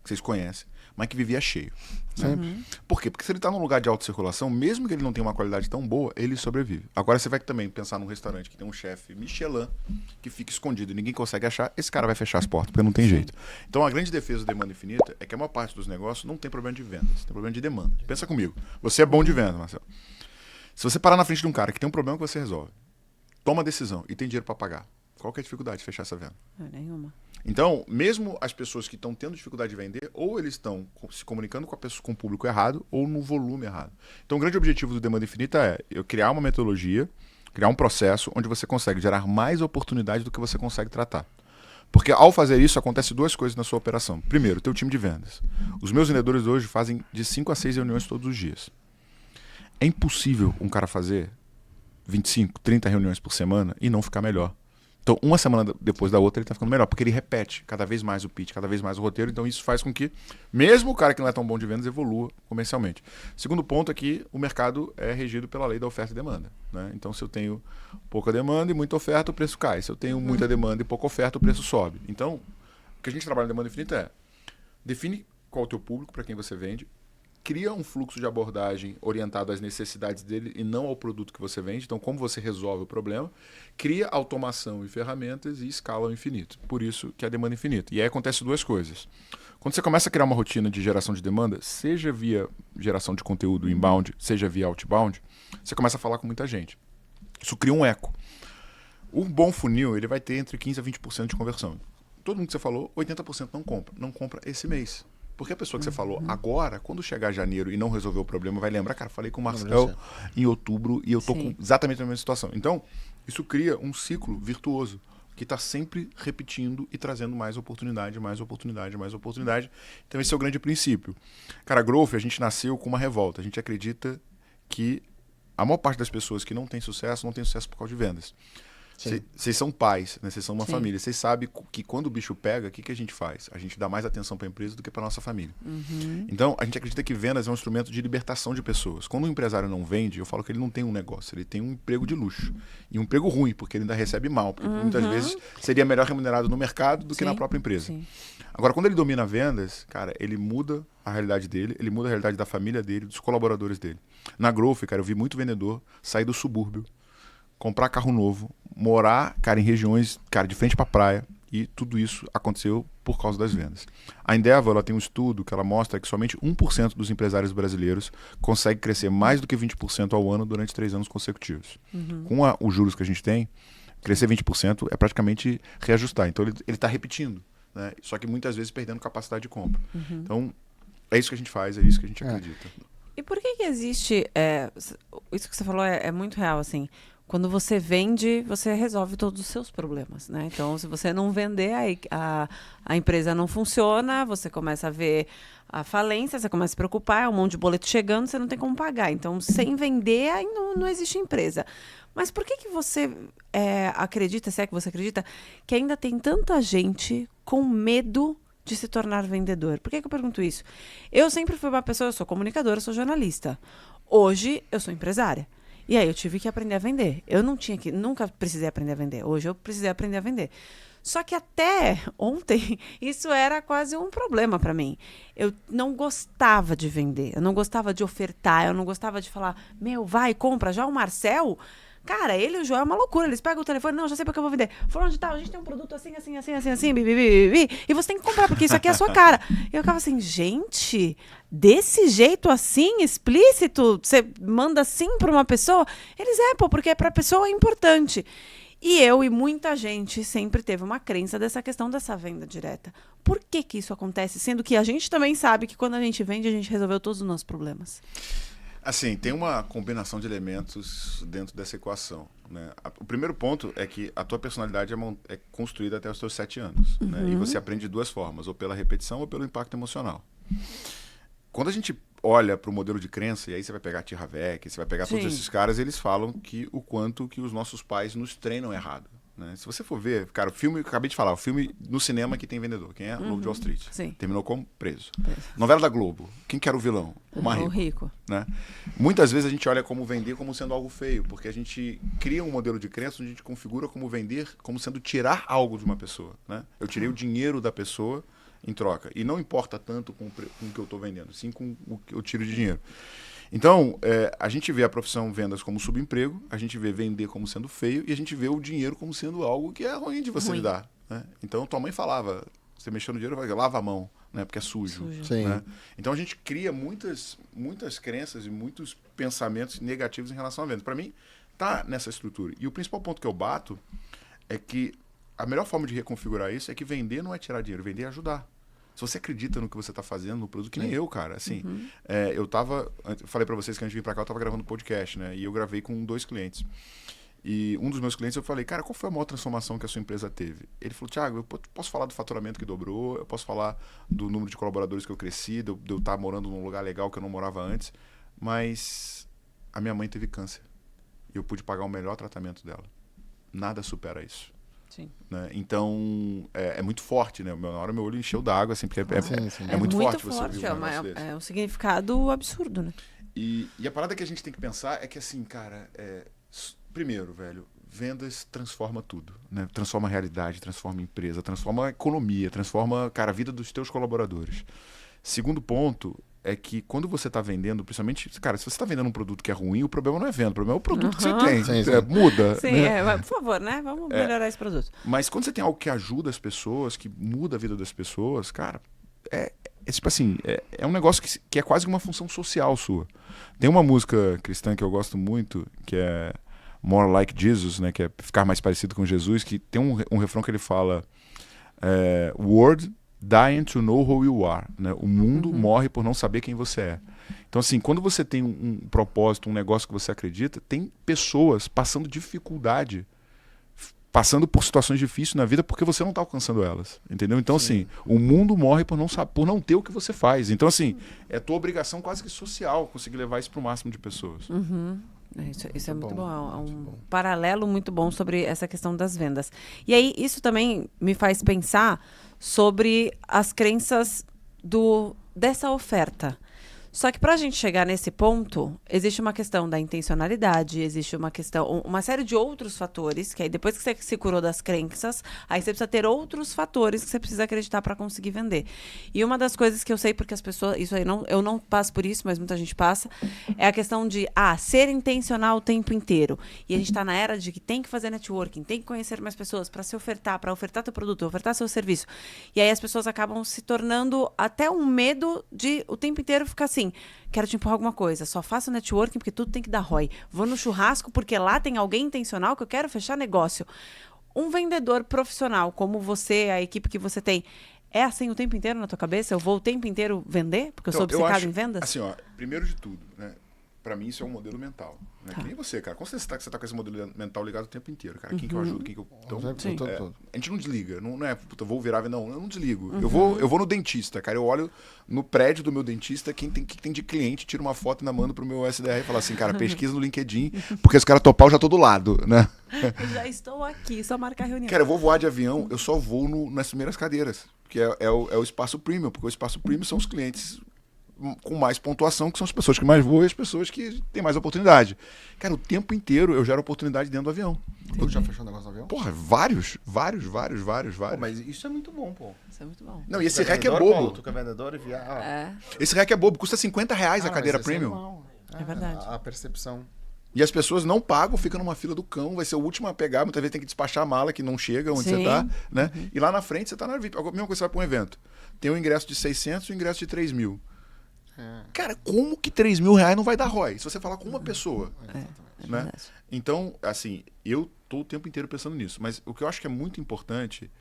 que vocês conhecem, mas que vivia cheio. Né? Por quê? Porque se ele está num lugar de alta circulação, mesmo que ele não tenha uma qualidade tão boa, ele sobrevive. Agora você vai também pensar num restaurante que tem um chefe Michelin, que fica escondido e ninguém consegue achar, esse cara vai fechar as portas, porque não tem jeito. Então a grande defesa do Demanda Infinita é que a maior parte dos negócios não tem problema de vendas, tem problema de demanda. Pensa comigo, você é bom de venda, Marcelo. Se você parar na frente de um cara que tem um problema que você resolve, toma a decisão e tem dinheiro para pagar, qual que é a dificuldade de fechar essa venda? Nenhuma. Então, mesmo as pessoas que estão tendo dificuldade de vender, ou eles estão se comunicando com o público errado, ou no volume errado. Então, o grande objetivo do Demanda Infinita é eu criar uma metodologia, criar um processo onde você consegue gerar mais oportunidade do que você consegue tratar. Porque ao fazer isso, acontece 2 coisas na sua operação. Primeiro, o teu time de vendas. Os meus vendedores hoje fazem de 5 a 6 reuniões todos os dias. É impossível um cara fazer 25, 30 reuniões por semana e não ficar melhor. Então, uma semana depois da outra, ele está ficando melhor, porque ele repete cada vez mais o pitch, cada vez mais o roteiro. Então, isso faz com que, mesmo o cara que não é tão bom de vendas, evolua comercialmente. Segundo ponto é que o mercado é regido pela lei da oferta e demanda. Né? Então, se eu tenho pouca demanda e muita oferta, o preço cai. Se eu tenho muita demanda e pouca oferta, o preço sobe. Então, o que a gente trabalha no Demanda Infinita é define qual é o teu público, para quem você vende, cria um fluxo de abordagem orientado às necessidades dele e não ao produto que você vende. Então, como você resolve o problema, cria automação e ferramentas e escala ao infinito. Por isso que é a demanda infinita. E aí acontece 2 coisas. Quando você começa a criar uma rotina de geração de demanda, seja via geração de conteúdo inbound, seja via outbound, você começa a falar com muita gente. Isso cria um eco. Um bom funil, ele vai ter entre 15% a 20% de conversão. Todo mundo que você falou, 80% não compra. Não compra esse mês. Porque a pessoa que você falou agora, quando chegar janeiro e não resolver o problema, vai lembrar, cara, falei com o Marcel em outubro e eu tô com exatamente a mesma situação. Então, isso cria um ciclo virtuoso que está sempre repetindo e trazendo mais oportunidade, mais oportunidade, mais oportunidade. Então, esse é o grande princípio. Cara, Growth, a gente nasceu com uma revolta. A gente acredita que a maior parte das pessoas que não tem sucesso por causa de vendas. Vocês são pais, né? Vocês são uma família. Vocês sabem que quando o bicho pega, o que a gente faz? A gente dá mais atenção para a empresa do que para nossa família. Então, a gente acredita que vendas é um instrumento de libertação de pessoas. Quando um empresário não vende, eu falo que ele não tem um negócio, ele tem um emprego de luxo. E um emprego ruim, porque ele ainda recebe mal. Porque muitas vezes seria melhor remunerado no mercado do que na própria empresa. Agora, quando ele domina vendas, cara, ele muda a realidade dele, ele muda a realidade da família dele, dos colaboradores dele. Na Growth, cara, eu vi muito vendedor sair do subúrbio, comprar carro novo, morar, cara, em regiões, cara, de frente para praia, e tudo isso aconteceu por causa das vendas. A Endeavor, ela tem um estudo que ela mostra que somente 1% dos empresários brasileiros consegue crescer mais do que 20% ao ano durante 3 anos consecutivos. Com os juros que a gente tem, crescer 20% é praticamente reajustar. Então ele está repetindo, né? Só que muitas vezes perdendo capacidade de compra. Então é isso que a gente faz, é isso que a gente acredita. E por que existe... isso que você falou é muito real, assim... Quando você vende, você resolve todos os seus problemas, né? Então, se você não vender, a empresa não funciona, você começa a ver a falência, você começa a se preocupar, é um monte de boleto chegando, você não tem como pagar. Então, sem vender, aí não existe empresa. Mas por que você acredita, se é que você acredita, que ainda tem tanta gente com medo de se tornar vendedor? Por que eu pergunto isso? Eu sempre fui uma pessoa, eu sou comunicadora, eu sou jornalista. Hoje, eu sou empresária. E aí eu tive que aprender a vender. Eu nunca precisei aprender a vender. Hoje eu precisei aprender a vender. Só que até ontem, isso era quase um problema para mim. Eu não gostava de vender, eu não gostava de ofertar, eu não gostava de falar, meu, vai, compra. Já o Marcel, cara, ele e o João é uma loucura. Eles pegam o telefone, não, já sei pra que eu vou vender. Fulano de tal, a gente tem um produto assim, e você tem que comprar, porque isso aqui é a sua cara. E eu ficava assim, gente, desse jeito assim, explícito, você manda assim pra uma pessoa? Eles porque pra pessoa é importante. E eu e muita gente sempre teve uma crença dessa questão dessa venda direta. Por que que isso acontece? Sendo que a gente também sabe que quando a gente vende, a gente resolveu todos os nossos problemas. Assim, tem uma combinação de elementos dentro dessa equação, né? O primeiro ponto é que a tua personalidade é construída até os teus 7 anos, né? E você aprende de 2 formas, ou pela repetição ou pelo impacto emocional. Quando a gente olha para o modelo de crença, e aí você vai pegar T. Havek, você vai pegar todos esses caras, eles falam que o quanto que os nossos pais nos treinam errado. Né? Se você for ver, cara, o filme, eu acabei de falar, o filme no cinema que tem vendedor, quem é? Lobo de Wall Street. Sim. Terminou como? Preso. Novela da Globo, quem que era o vilão? O mais rico. O rico. Né? Muitas vezes a gente olha como vender como sendo algo feio, porque a gente cria um modelo de crença onde a gente configura como vender como sendo tirar algo de uma pessoa. Né? Eu tirei o dinheiro da pessoa em troca. E não importa tanto com o que eu estou vendendo, sim com o que eu tiro de dinheiro. Então, a gente vê a profissão vendas como subemprego, a gente vê vender como sendo feio e a gente vê o dinheiro como sendo algo que é ruim de você lidar. Né? Então, tua mãe falava, você mexeu no dinheiro, lava a mão, né? Porque é sujo. Sim. Né? Então, a gente cria muitas crenças e muitos pensamentos negativos em relação à venda. Para mim, tá nessa estrutura. E o principal ponto que eu bato é que a melhor forma de reconfigurar isso é que vender não é tirar dinheiro, vender é ajudar. Se você acredita no que você está fazendo, no produto, que nem eu, cara. Assim, eu falei para vocês que antes de vir para cá, eu estava gravando podcast, né? E eu gravei com 2 clientes. E um dos meus clientes, eu falei, cara, qual foi a maior transformação que a sua empresa teve? Ele falou, Thiago, eu posso falar do faturamento que dobrou, eu posso falar do número de colaboradores que eu cresci, de eu estar morando num lugar legal que eu não morava antes, mas a minha mãe teve câncer. E eu pude pagar o melhor tratamento dela. Nada supera isso. Sim. Né? Então, é muito forte, né? Na hora meu olho encheu d'água, assim, porque sim. é muito forte você ouvir um negócio desse. É um significado absurdo, né? E a parada que a gente tem que pensar é que, assim, cara, primeiro, velho, vendas transforma tudo, né? Transforma a realidade, transforma a empresa, transforma a economia, transforma, cara, a vida dos teus colaboradores. Segundo ponto é que quando você está vendendo, principalmente, cara, se você está vendendo um produto que é ruim, o problema não é venda, o problema é o produto que você tem. Sim. Muda. Sim, né? mas, por favor, né? Vamos melhorar esse produto. Mas quando você tem algo que ajuda as pessoas, que muda a vida das pessoas, cara, tipo assim, é um negócio que é quase uma função social sua. Tem uma música cristã que eu gosto muito, que é More Like Jesus, né, que é ficar mais parecido com Jesus, que tem um refrão que ele fala World dying to know who you are, né? O mundo morre por não saber quem você é. Então, assim, quando você tem um propósito, um negócio que você acredita, tem pessoas passando dificuldade, passando por situações difíceis na vida porque você não está alcançando elas, entendeu? Então, assim, o mundo morre por não ter o que você faz. Então, assim, é tua obrigação quase que social conseguir levar isso para o máximo de pessoas. Isso é muito bom. É um paralelo muito bom sobre essa questão das vendas. E aí, isso também me faz pensar sobre as crenças dessa oferta. Só que para a gente chegar nesse ponto, existe uma questão da intencionalidade, existe uma série de outros fatores, que aí depois que você se curou das crenças, aí você precisa ter outros fatores que você precisa acreditar para conseguir vender. E uma das coisas que eu sei, porque as pessoas, isso aí eu não passo por isso, mas muita gente passa, é a questão de ser intencional o tempo inteiro. E a gente está na era de que tem que fazer networking, tem que conhecer mais pessoas para se ofertar, para ofertar teu produto, ofertar seu serviço. E aí as pessoas acabam se tornando até um medo de o tempo inteiro ficar assim, quero te empurrar alguma coisa, só faço networking porque tudo tem que dar ROI. Vou no churrasco porque lá tem alguém intencional que eu quero fechar negócio. Um vendedor profissional como você, a equipe que você tem, é assim o tempo inteiro na tua cabeça? Eu vou o tempo inteiro vender? Porque eu sou obcecado em vendas? Assim, primeiro de tudo, né? Pra mim isso é um modelo mental. Né? Que nem você, cara. Quando você tá com esse modelo mental ligado o tempo inteiro, cara. Quem que eu ajudo, quem que eu... Então, a gente não desliga. Não é, puta, vou virar... Não, eu não desligo. Eu vou no dentista, cara. Eu olho no prédio do meu dentista, quem tem de cliente, tiro uma foto e ainda mando pro meu SDR e falo assim, cara, pesquisa no LinkedIn, porque se o cara topar, eu já tô do lado, né? Já estou aqui, só marcar reunião. Cara, eu vou voar de avião, eu só vou nas primeiras cadeiras, que é o espaço premium, porque o espaço premium são os clientes com mais pontuação, que são as pessoas que mais voam e as pessoas que têm mais oportunidade. Cara, o tempo inteiro eu gero oportunidade dentro do avião. Tu já fechou um negócio no avião? Porra, vários. Pô, mas isso é muito bom, pô. Isso é muito bom. Não, e esse REC é Vendedor, bobo. Paulo, tu que é vendedor e Esse REC é bobo, custa R$50 a cadeira premium. É verdade. A percepção. E as pessoas não pagam, ficam numa fila do cão, vai ser o último a pegar, muitas vezes tem que despachar a mala que não chega onde Sim. você tá, né? E lá na frente você tá na VIP. A mesma coisa, você vai pra um evento. Tem um ingresso de 600 e um ingresso de 3 mil. Cara, como que 3 mil reais não vai dar ROI? Se você falar com uma pessoa. É Né? verdade. Então, assim, eu tô o tempo inteiro pensando nisso. Mas o que eu acho que é muito importante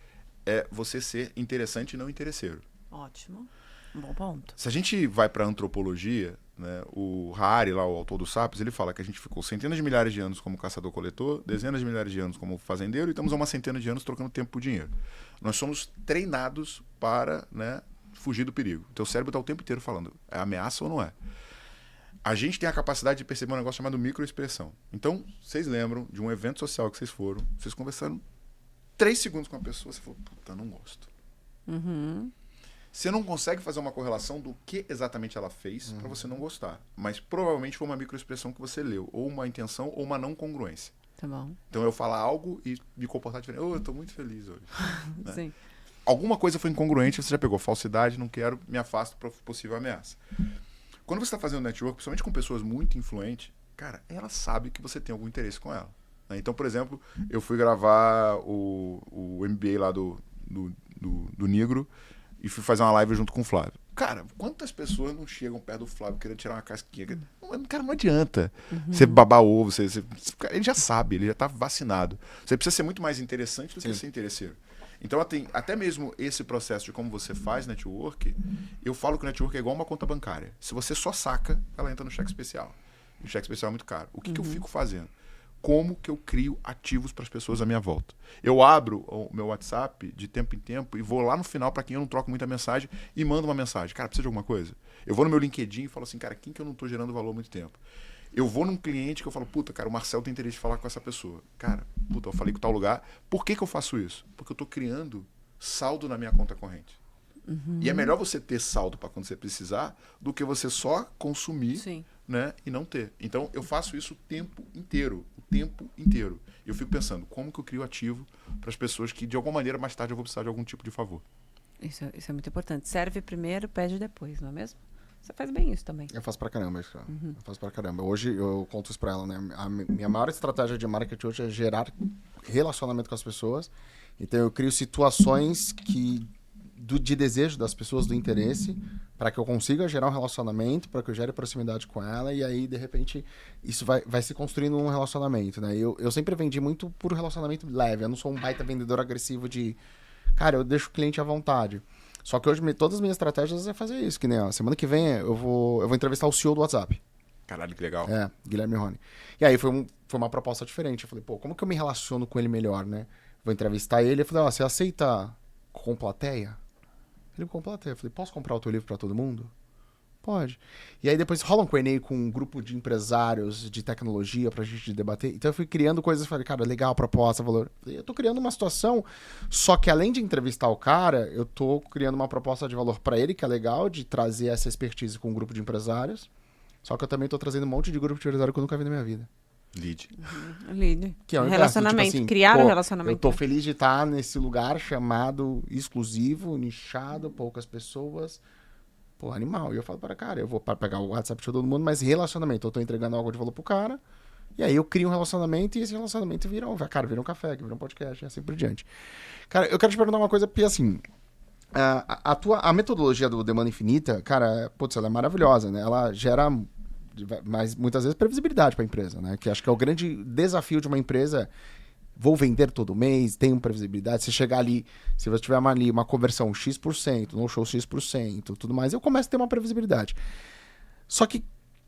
é você ser interessante e não interesseiro. Ótimo. Um bom ponto. Se a gente vai para antropologia, né, o Harari, lá, o autor do Sapiens, ele fala que a gente ficou centenas de milhares de anos como caçador-coletor, dezenas de milhares de anos como fazendeiro e estamos há uma centena de anos trocando tempo por dinheiro. Nós somos treinados para, né, fugir do perigo. O teu cérebro está o tempo inteiro falando, é ameaça ou não é? A gente tem a capacidade de perceber um negócio chamado microexpressão. Então, vocês lembram de um evento social que vocês foram, vocês conversaram 3 segundos com a pessoa, você falou, puta, não gosto. Você não consegue fazer uma correlação do que exatamente ela fez para você não gostar. Mas provavelmente foi uma microexpressão que você leu. Ou uma intenção ou uma não congruência. Tá bom. Então eu falar algo e me comportar diferente. Eu tô muito feliz hoje. Né? Sim. Alguma coisa foi incongruente, você já pegou falsidade, não quero, me afasto para possível ameaça. Quando você está fazendo network, principalmente com pessoas muito influentes, cara, ela sabe que você tem algum interesse com ela. Né? Então, por exemplo, eu fui gravar o MBA lá do Negro, e fui fazer uma live junto com o Flávio. Cara, quantas pessoas não chegam perto do Flávio querendo tirar uma casquinha? Cara, não adianta. Você babar ovo, ele já sabe, ele já tá vacinado. Você precisa ser muito mais interessante do que ser interesseiro. Então, até mesmo esse processo de como você faz network, eu falo que o network é igual uma conta bancária. Se você só saca, ela entra no cheque especial. E o cheque especial é muito caro. O que eu fico fazendo? Como que eu crio ativos para as pessoas à minha volta? Eu abro o meu WhatsApp de tempo em tempo e vou lá no final para quem eu não troco muita mensagem e mando uma mensagem. Cara, precisa de alguma coisa? Eu vou no meu LinkedIn e falo assim, cara, quem que eu não estou gerando valor há muito tempo? Eu vou num cliente que eu falo, puta, cara, o Marcel tem interesse de falar com essa pessoa. Cara, puta, eu falei com tal lugar. Por que eu faço isso? Porque eu estou criando saldo na minha conta corrente. E é melhor você ter saldo para quando você precisar do que você só consumir. Sim. Né, e não ter. Então, eu faço isso o tempo inteiro. O tempo inteiro. Eu fico pensando, como que eu crio ativo para as pessoas que, de alguma maneira, mais tarde eu vou precisar de algum tipo de favor. Isso é muito importante. Serve primeiro, pede depois, não é mesmo? Você faz bem isso também. Eu faço pra caramba isso, cara. Eu faço pra caramba. Hoje eu conto isso pra ela, né? A minha maior estratégia de marketing hoje é gerar relacionamento com as pessoas. Então, eu crio situações de desejo das pessoas, do interesse, para que eu consiga gerar um relacionamento, para que eu gere proximidade com ela, e aí, de repente, isso vai se construindo um relacionamento, né? Eu sempre vendi muito por relacionamento leve, eu não sou um baita vendedor agressivo de... Cara, eu deixo o cliente à vontade. Só que hoje, todas as minhas estratégias é fazer isso, que nem, ó, semana que vem eu vou entrevistar o CEO do WhatsApp. Caralho, que legal. Guilherme Rony. E aí foi uma proposta diferente. Eu falei, pô, como que eu me relaciono com ele melhor, né? Vou entrevistar ele, eu falei, ó, você aceita com plateia? Ele com plateia. Eu falei, posso comprar o teu livro para todo mundo? Pode. E aí depois rola um Q&A com um grupo de empresários de tecnologia pra gente debater. Então eu fui criando coisas, falei, cara, legal, proposta, valor. Eu tô criando uma situação, só que além de entrevistar o cara, eu tô criando uma proposta de valor para ele, que é legal, de trazer essa expertise com um grupo de empresários. Só que eu também tô trazendo um monte de grupo de empresário que eu nunca vi na minha vida. Lead. Lead. Que é um Relacionamento. tipo assim, Criar pô, um relacionamento. Eu tô feliz de estar nesse lugar chamado exclusivo, nichado, poucas pessoas. Pô, animal. E eu falo para cara, eu vou pegar o WhatsApp de todo mundo, mas relacionamento. Eu tô entregando algo de valor pro cara. E aí eu crio um relacionamento e esse relacionamento vira um café, vira um podcast e assim por diante. Cara, eu quero te perguntar uma coisa, porque assim, a metodologia do demanda infinita, cara, putz, ela é maravilhosa, né? Ela gera, mas muitas vezes, previsibilidade para a empresa, né? Que acho que é o grande desafio de uma empresa. Vou vender todo mês, tenho previsibilidade. Se chegar ali, se você tiver ali uma conversão X%, no show X%, tudo mais, eu começo a ter uma previsibilidade. Só que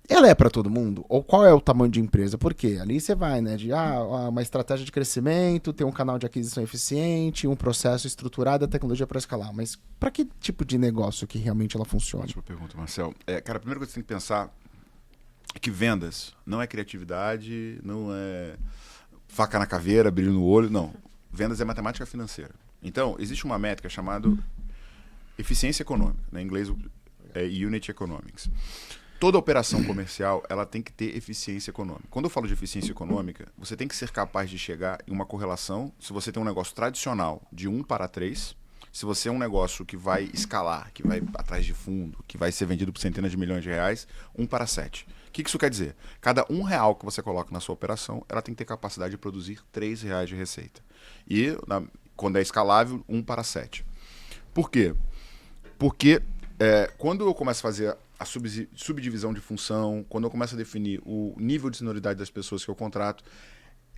ela é para todo mundo? Ou qual é o tamanho de empresa? Por quê? Ali você vai, né? De uma estratégia de crescimento, ter um canal de aquisição eficiente, um processo estruturado, a tecnologia para escalar. Mas para que tipo de negócio que realmente ela funciona? Ótima pergunta, Marcel. Cara, a primeira coisa que você tem que pensar é que vendas não é criatividade, não é faca na caveira, brilho no olho, não. Vendas é matemática financeira. Então, existe uma métrica chamada eficiência econômica. Né? Em inglês, é Unit Economics. Toda operação comercial, ela tem que ter eficiência econômica. Quando eu falo de eficiência econômica, você tem que ser capaz de chegar em uma correlação, se você tem um negócio tradicional de 1 para 3, se você é um negócio que vai escalar, que vai atrás de fundo, que vai ser vendido por centenas de milhões de reais, 1 para 7. O que isso quer dizer? Cada R$1 que você coloca na sua operação, ela tem que ter capacidade de produzir R$3 de receita. E, quando é escalável, 1 para 7. Por quê? Porque quando eu começo a fazer a subdivisão de função, quando eu começo a definir o nível de senioridade das pessoas que eu contrato,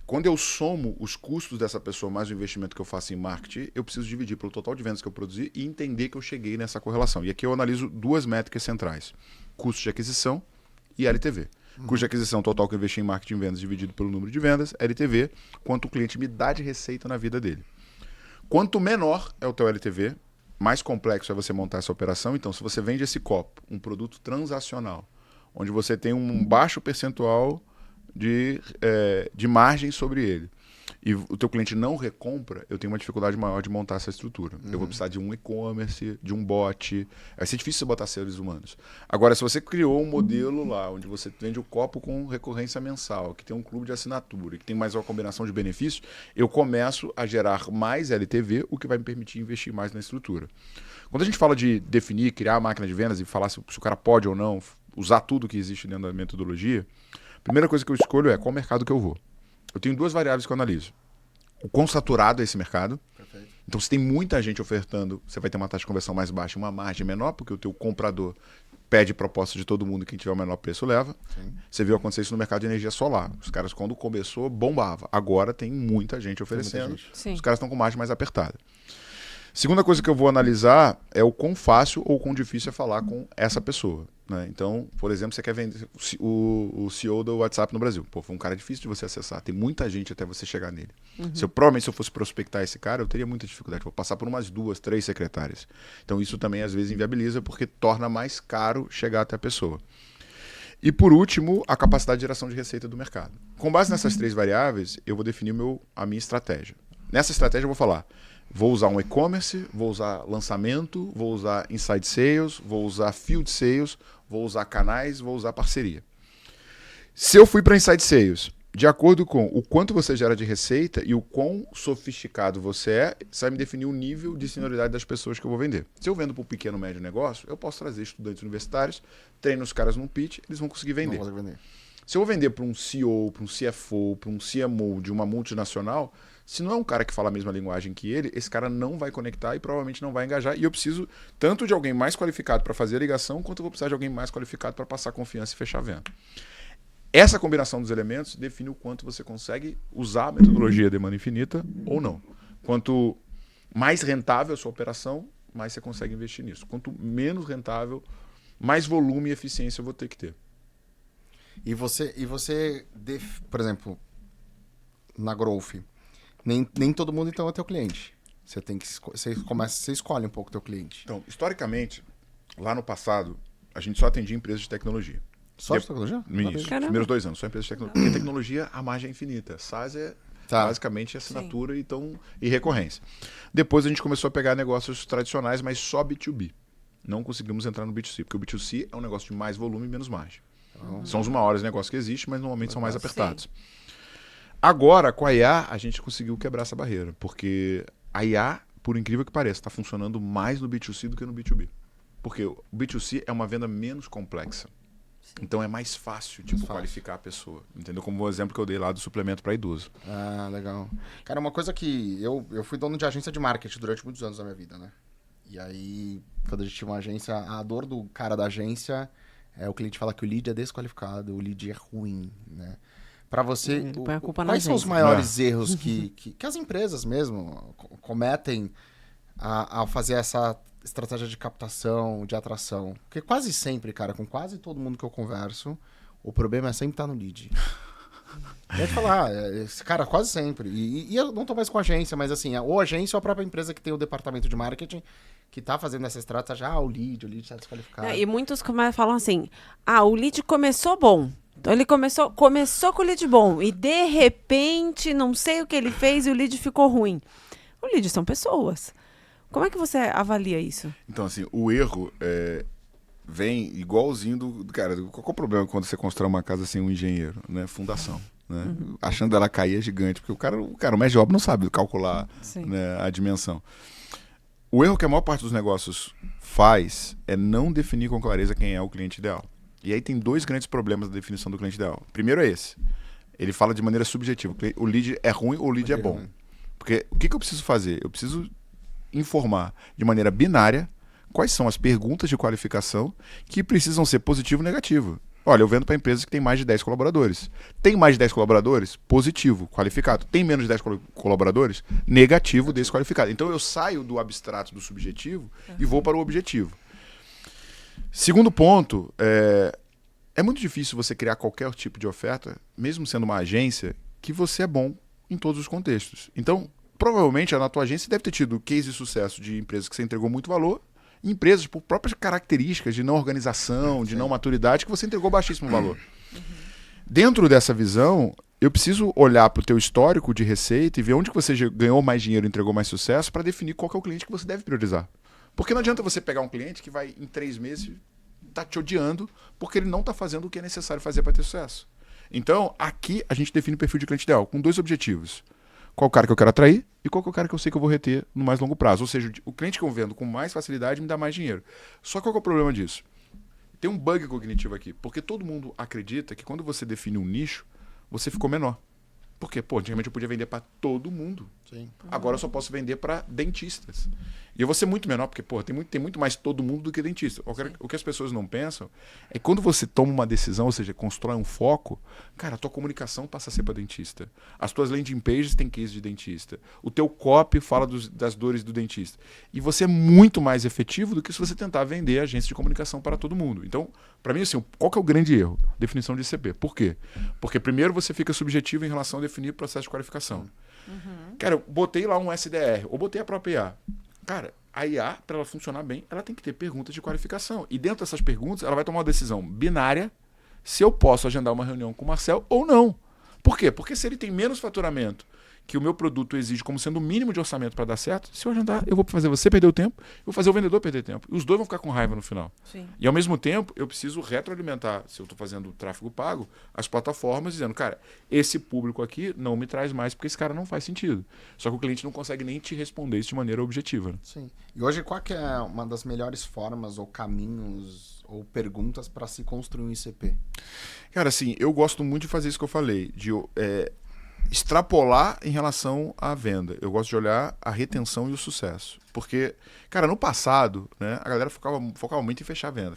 quando eu somo os custos dessa pessoa mais o investimento que eu faço em marketing, eu preciso dividir pelo total de vendas que eu produzi e entender que eu cheguei nessa correlação. E aqui eu analiso 2 métricas centrais: custo de aquisição e LTV. Custo de aquisição total que eu investi em marketing e vendas dividido pelo número de vendas, LTV, quanto o cliente me dá de receita na vida dele. Quanto menor é o teu LTV, mais complexo é você montar essa operação. Então, se você vende esse copo, um produto transacional, onde você tem um baixo percentual de margem sobre ele, e o teu cliente não recompra, eu tenho uma dificuldade maior de montar essa estrutura. Eu vou precisar de um e-commerce, de um bot. Vai ser difícil você botar seres humanos. Agora, se você criou um modelo lá, onde você vende o copo com recorrência mensal, que tem um clube de assinatura, que tem mais uma combinação de benefícios, eu começo a gerar mais LTV, o que vai me permitir investir mais na estrutura. Quando a gente fala de definir, criar a máquina de vendas e falar se o cara pode ou não usar tudo que existe dentro da metodologia, a primeira coisa que eu escolho é qual mercado que eu vou. Eu tenho 2 variáveis que eu analiso. O quão saturado é esse mercado. Perfeito. Então, se tem muita gente ofertando, você vai ter uma taxa de conversão mais baixa e uma margem menor, porque o teu comprador pede proposta de todo mundo e quem tiver o menor preço leva. Sim. Você viu acontecer isso no mercado de energia solar. Os caras, quando começou, bombava. Agora tem muita gente oferecendo. Muita gente. Os caras estão com margem mais apertada. Segunda coisa que eu vou analisar é o quão fácil ou quão difícil é falar com essa pessoa. Né? Então, por exemplo, você quer vender o CEO do WhatsApp no Brasil. Pô, foi um cara difícil de você acessar. Tem muita gente até você chegar nele. Provavelmente, se eu fosse prospectar esse cara, eu teria muita dificuldade. Vou passar por umas 2, 3 secretárias. Então, isso também, às vezes, inviabiliza, porque torna mais caro chegar até a pessoa. E, por último, a capacidade de geração de receita do mercado. Com base nessas 3 variáveis, eu vou definir a minha estratégia. Nessa estratégia, eu vou falar: vou usar um e-commerce, vou usar lançamento, vou usar inside sales, vou usar field sales, vou usar canais, vou usar parceria. Se eu fui para inside sales, de acordo com o quanto você gera de receita e o quão sofisticado você é, você vai me definir o nível de senioridade das pessoas que eu vou vender. Se eu vendo para o pequeno, médio negócio, eu posso trazer estudantes universitários, treino os caras num pitch, eles vão conseguir vender. Se eu vou vender para um CEO, para um CFO, para um CMO de uma multinacional, se não é um cara que fala a mesma linguagem que ele, esse cara não vai conectar e provavelmente não vai engajar. E eu preciso tanto de alguém mais qualificado para fazer a ligação, quanto eu vou precisar de alguém mais qualificado para passar confiança e fechar a venda. Essa combinação dos elementos define o quanto você consegue usar a metodologia demanda infinita ou não. Quanto mais rentável a sua operação, mais você consegue investir nisso. Quanto menos rentável, mais volume e eficiência eu vou ter que ter. E você por exemplo, na Growth, nem todo mundo então é teu cliente. Você escolhe um pouco teu cliente. Então, historicamente, lá no passado, a gente só atendia empresas de tecnologia. Só de tecnologia? Isso, os primeiros 2 anos, só empresas de tecnologia. Porque tecnologia, a margem é infinita. SaaS é basicamente assinatura e recorrência. Depois a gente começou a pegar negócios tradicionais, mas só B2B. Não conseguimos entrar no B2C, porque o B2C é um negócio de mais volume e menos margem. São os maiores negócios que existem, mas normalmente são mais apertados. Sim. Agora, com a IA, a gente conseguiu quebrar essa barreira, porque a IA, por incrível que pareça, está funcionando mais no B2C do que no B2B. Porque o B2C é uma venda menos complexa. Sim. Então é mais fácil, qualificar a pessoa. Entendeu? Como o exemplo que eu dei lá do suplemento para idoso. Ah, legal. Cara, uma coisa que eu fui dono de agência de marketing durante muitos anos da minha vida, né? E aí, quando a gente tinha uma agência, a dor do cara da agência é o cliente fala que o lead é desqualificado, o lead é ruim, né? Para você, quais são os maiores erros que as empresas mesmo cometem ao fazer essa estratégia de captação, de atração? Porque quase sempre, cara, com quase todo mundo que eu converso, o problema é sempre estar no lead. Eu te falar, cara, quase sempre. E eu não tô mais com agência, mas assim, ou agência ou a própria empresa que tem o departamento de marketing que tá fazendo essa estratégia, o lead tá desqualificado. E muitos falam assim, o lead começou bom. Então ele começou com o lead bom e de repente, não sei o que ele fez e o lead ficou ruim. O lead são pessoas. Como é que você avalia isso? Então, assim, o erro vem igualzinho do... Cara, qual é o problema quando você constrói uma casa sem um engenheiro? Né? Fundação. Né? Achando ela cair é gigante, porque o mestre de obra não sabe calcular, né, a dimensão. O erro que a maior parte dos negócios faz é não definir com clareza quem é o cliente ideal. E aí tem 2 grandes problemas da definição do cliente ideal. Primeiro é esse. Ele fala de maneira subjetiva. O lead é ruim ou o lead é bom. Porque o que eu preciso fazer? Eu preciso informar de maneira binária quais são as perguntas de qualificação que precisam ser positivo ou negativo. Olha, eu vendo para empresas que tem mais de 10 colaboradores. Tem mais de 10 colaboradores? Positivo, qualificado. Tem menos de 10 colaboradores? Negativo, desqualificado. Então eu saio do abstrato, do subjetivo e vou para o objetivo. Segundo ponto, é muito difícil você criar qualquer tipo de oferta, mesmo sendo uma agência, que você é bom em todos os contextos. Então, provavelmente, na tua agência deve ter tido case de sucesso de empresas que você entregou muito valor, empresas por próprias características de não organização, de não maturidade, que você entregou baixíssimo valor. Dentro dessa visão, eu preciso olhar para o teu histórico de receita e ver onde que você ganhou mais dinheiro e entregou mais sucesso para definir qual que é o cliente que você deve priorizar. Porque não adianta você pegar um cliente que vai, em 3 meses, tá te odiando porque ele não está fazendo o que é necessário fazer para ter sucesso. Então, aqui a gente define o perfil de cliente ideal com 2 objetivos. Qual o cara que eu quero atrair e qual que é o cara que eu sei que eu vou reter no mais longo prazo. Ou seja, o cliente que eu vendo com mais facilidade me dá mais dinheiro. Só qual que é o problema disso? Tem um bug cognitivo aqui, porque todo mundo acredita que quando você define um nicho, você ficou menor. Por quê? Pô, antigamente eu podia vender para todo mundo. Sim. Agora eu só posso vender para dentistas. E eu vou ser muito menor, porque pô, tem muito mais todo mundo do que dentista. O que as pessoas não pensam é que quando você toma uma decisão, ou seja, constrói um foco, cara, a tua comunicação passa a ser para dentista. As tuas landing pages têm case de dentista. O teu copy fala das dores do dentista. E você é muito mais efetivo do que se você tentar vender agência de comunicação para todo mundo. Então, para mim, assim, qual que é o grande erro? Definição de ICP. Por quê? Porque primeiro você fica subjetivo em relação a definir o processo de qualificação. Cara, eu botei lá um SDR, ou botei a própria IA. Cara, a IA, para ela funcionar bem, ela tem que ter perguntas de qualificação. E dentro dessas perguntas, ela vai tomar uma decisão binária se eu posso agendar uma reunião com o Marcel ou não. Por quê? Porque se ele tem menos faturamento que o meu produto exige como sendo o mínimo de orçamento para dar certo, se eu agendar, eu vou fazer você perder o tempo, eu vou fazer o vendedor perder tempo. E os dois vão ficar com raiva no final. Sim. E ao mesmo tempo, eu preciso retroalimentar, se eu estou fazendo tráfego pago, as plataformas dizendo, cara, esse público aqui não me traz mais porque esse cara não faz sentido. Só que o cliente não consegue nem te responder isso de maneira objetiva. Né? Sim. E hoje qual que é uma das melhores formas ou caminhos ou perguntas para se construir um ICP? Cara, assim, eu gosto muito de fazer isso que eu falei, de extrapolar em relação à venda. Eu gosto de olhar a retenção e o sucesso. Porque, cara, no passado, né, a galera focava muito em fechar venda.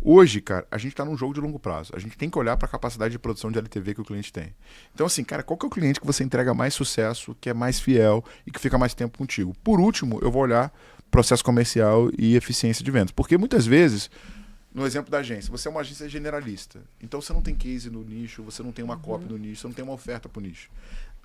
Hoje, cara, a gente está num jogo de longo prazo. A gente tem que olhar para a capacidade de produção de LTV que o cliente tem. Então, assim, cara, qual que é o cliente que você entrega mais sucesso, que é mais fiel e que fica mais tempo contigo? Por último, eu vou olhar processo comercial e eficiência de vendas. Porque muitas vezes, no exemplo da agência, você é uma agência generalista. Então você não tem case no nicho, você não tem uma copy no nicho, você não tem uma oferta para o nicho.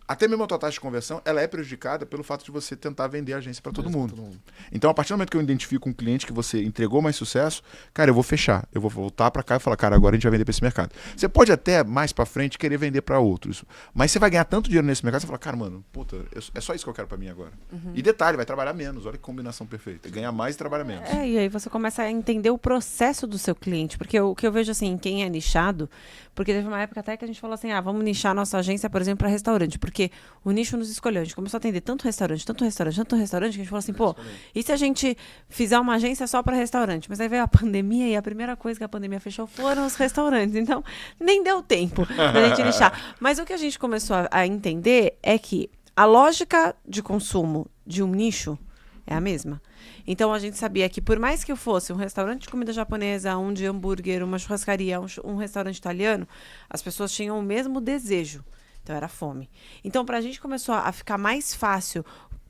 Até mesmo a tua taxa de conversão, ela é prejudicada pelo fato de você tentar vender a agência para todo mundo. Então, a partir do momento que eu identifico um cliente que você entregou mais sucesso, cara, eu vou fechar. Eu vou voltar para cá e falar, cara, agora a gente vai vender para esse mercado. Você pode até, mais para frente, querer vender para outros. Mas você vai ganhar tanto dinheiro nesse mercado, você fala, cara, mano, puta, é só isso que eu quero para mim agora. E detalhe, vai trabalhar menos. Olha que combinação perfeita. Ganhar mais e trabalhar menos. E aí você começa a entender o processo do seu cliente. Porque o que eu vejo, assim, quem é nichado... Porque teve uma época até que a gente falou assim, vamos nichar nossa agência, por exemplo, para restaurante. Porque o nicho nos escolheu. A gente começou a atender tanto restaurante, que a gente falou assim, pô, e se a gente fizer uma agência só para restaurante? Mas aí veio a pandemia e a primeira coisa que a pandemia fechou foram os restaurantes. Então, nem deu tempo da gente nichar. Mas o que a gente começou a entender é que a lógica de consumo de um nicho é a mesma. Então, a gente sabia que por mais que eu fosse um restaurante de comida japonesa, um de hambúrguer, uma churrascaria, um restaurante italiano, as pessoas tinham o mesmo desejo. Então, era fome. Então, para a gente começou a ficar mais fácil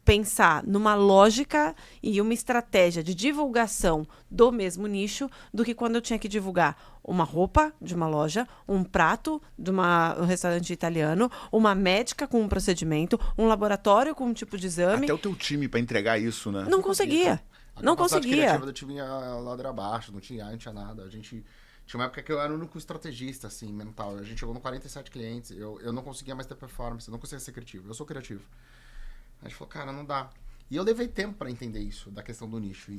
pensar numa lógica e uma estratégia de divulgação do mesmo nicho do que quando eu tinha que divulgar uma roupa de uma loja, um prato de um restaurante italiano, uma médica com um procedimento, um laboratório com um tipo de exame. Até o teu time para entregar isso, né? Não conseguia. Não conseguia. A time ia ladeira abaixo, não tinha nada. A gente tinha uma época que eu era o único estrategista, assim, mental. A gente chegou no 47 clientes, eu não conseguia mais ter performance, eu não conseguia ser criativo. Eu sou criativo. A gente falou, cara, não dá. E eu levei tempo pra entender isso, da questão do nicho.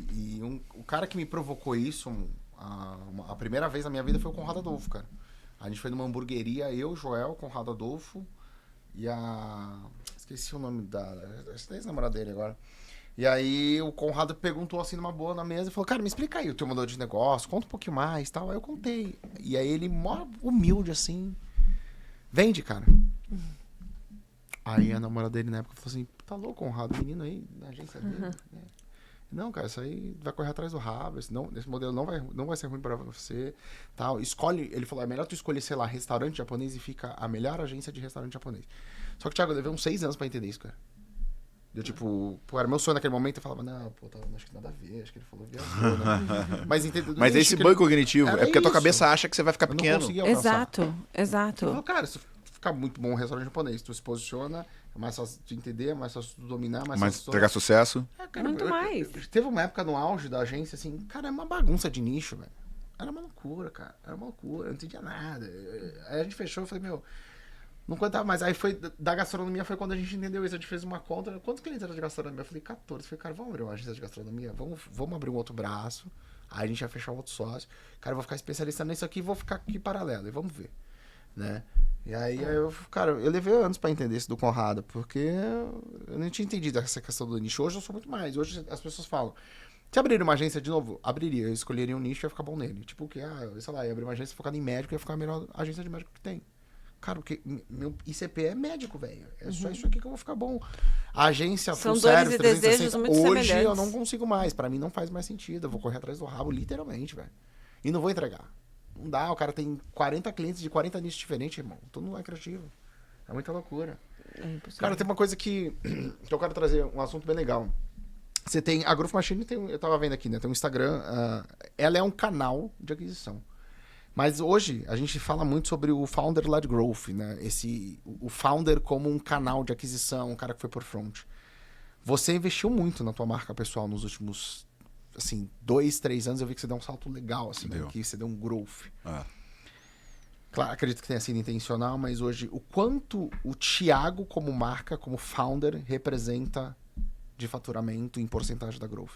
O cara que me provocou isso, a primeira vez na minha vida foi o Conrado Adolfo, cara. A gente foi numa hamburgueria, eu, Joel, Conrado Adolfo e esqueci o nome da ex-namorada dele agora. E aí o Conrado perguntou assim numa boa na mesa e falou, cara, me explica aí o teu modelo de negócio, conta um pouquinho mais e tal. Aí eu contei. E aí ele, mó humilde assim, vende, cara. Aí a namorada dele na época falou assim, tá louco, Conrado, menino aí na agência dele. Né? Não, cara, isso aí vai correr atrás do rabo, esse modelo não vai ser ruim pra você. Tal. Escolhe, ele falou, é melhor tu escolher, sei lá, restaurante japonês e fica a melhor agência de restaurante japonês. Só que, Thiago, eu levei uns 6 anos pra entender isso, cara. Eu, tipo, era meu sonho naquele momento, eu falava, não, pô, acho que nada a ver, acho que ele falou viajou, né? Mas esse banho cognitivo é porque a tua isso. cabeça acha que você vai ficar pequeno. Eu não conseguia alcançar. Exato. Eu falo, cara, se ficar muito bom um restaurante japonês, tu se posiciona, é mais fácil de entender, é mais fácil de dominar, mais Mas fácil de entregar sucesso. cara, Muito mais. Teve uma época no auge da agência, assim, cara, é uma bagunça de nicho, velho. Era uma loucura, cara. Era uma loucura, eu não entendia nada. Aí a gente fechou, eu falei, meu, não contava mais. Aí foi, da gastronomia foi quando a gente entendeu isso. A gente fez uma conta. Quantos clientes eram de gastronomia? Eu falei, 14. Eu falei, cara, vamos abrir uma agência de gastronomia? Vamos abrir um outro braço. Aí a gente vai fechar um outro sócio. Cara, eu vou ficar especialista nisso aqui e vou ficar aqui paralelo. E vamos ver, né? E aí, eu levei anos pra entender isso do Conrado, porque eu não tinha entendido essa questão do nicho. Hoje eu sou muito mais. Hoje as pessoas falam, se abrir uma agência de novo, abriria. Eu escolheria um nicho e ia ficar bom nele. Tipo, que, sei lá, ia abrir uma agência focada em médico e ia ficar a melhor agência de médico que tem. Cara, porque meu ICP é médico, velho. É só isso aqui que eu vou ficar bom. A agência São full dores service, e desejos 360, muito hoje semelhantes. eu não consigo mais. Pra mim não faz mais sentido. Eu vou correr atrás do rabo, literalmente, velho. E não vou entregar. Não dá, o cara tem 40 clientes de 40 nichos diferentes, irmão. Tu não é criativo. É muita loucura. É impossível. Cara, tem uma coisa que eu quero trazer, um assunto bem legal. Você tem, a Growth Machine eu tava vendo aqui, né? Tem um Instagram, ela é um canal de aquisição. Mas hoje a gente fala muito sobre o Founder-led Growth, né? O founder como um canal de aquisição, um cara que foi por front. Você investiu muito na tua marca pessoal nos últimos, assim, 2, 3 anos. Eu vi que você deu um salto legal, assim, né? Que você deu um growth. Claro, acredito que tenha sido intencional, mas hoje, o quanto o Thiago como marca, como founder, representa de faturamento em porcentagem da growth?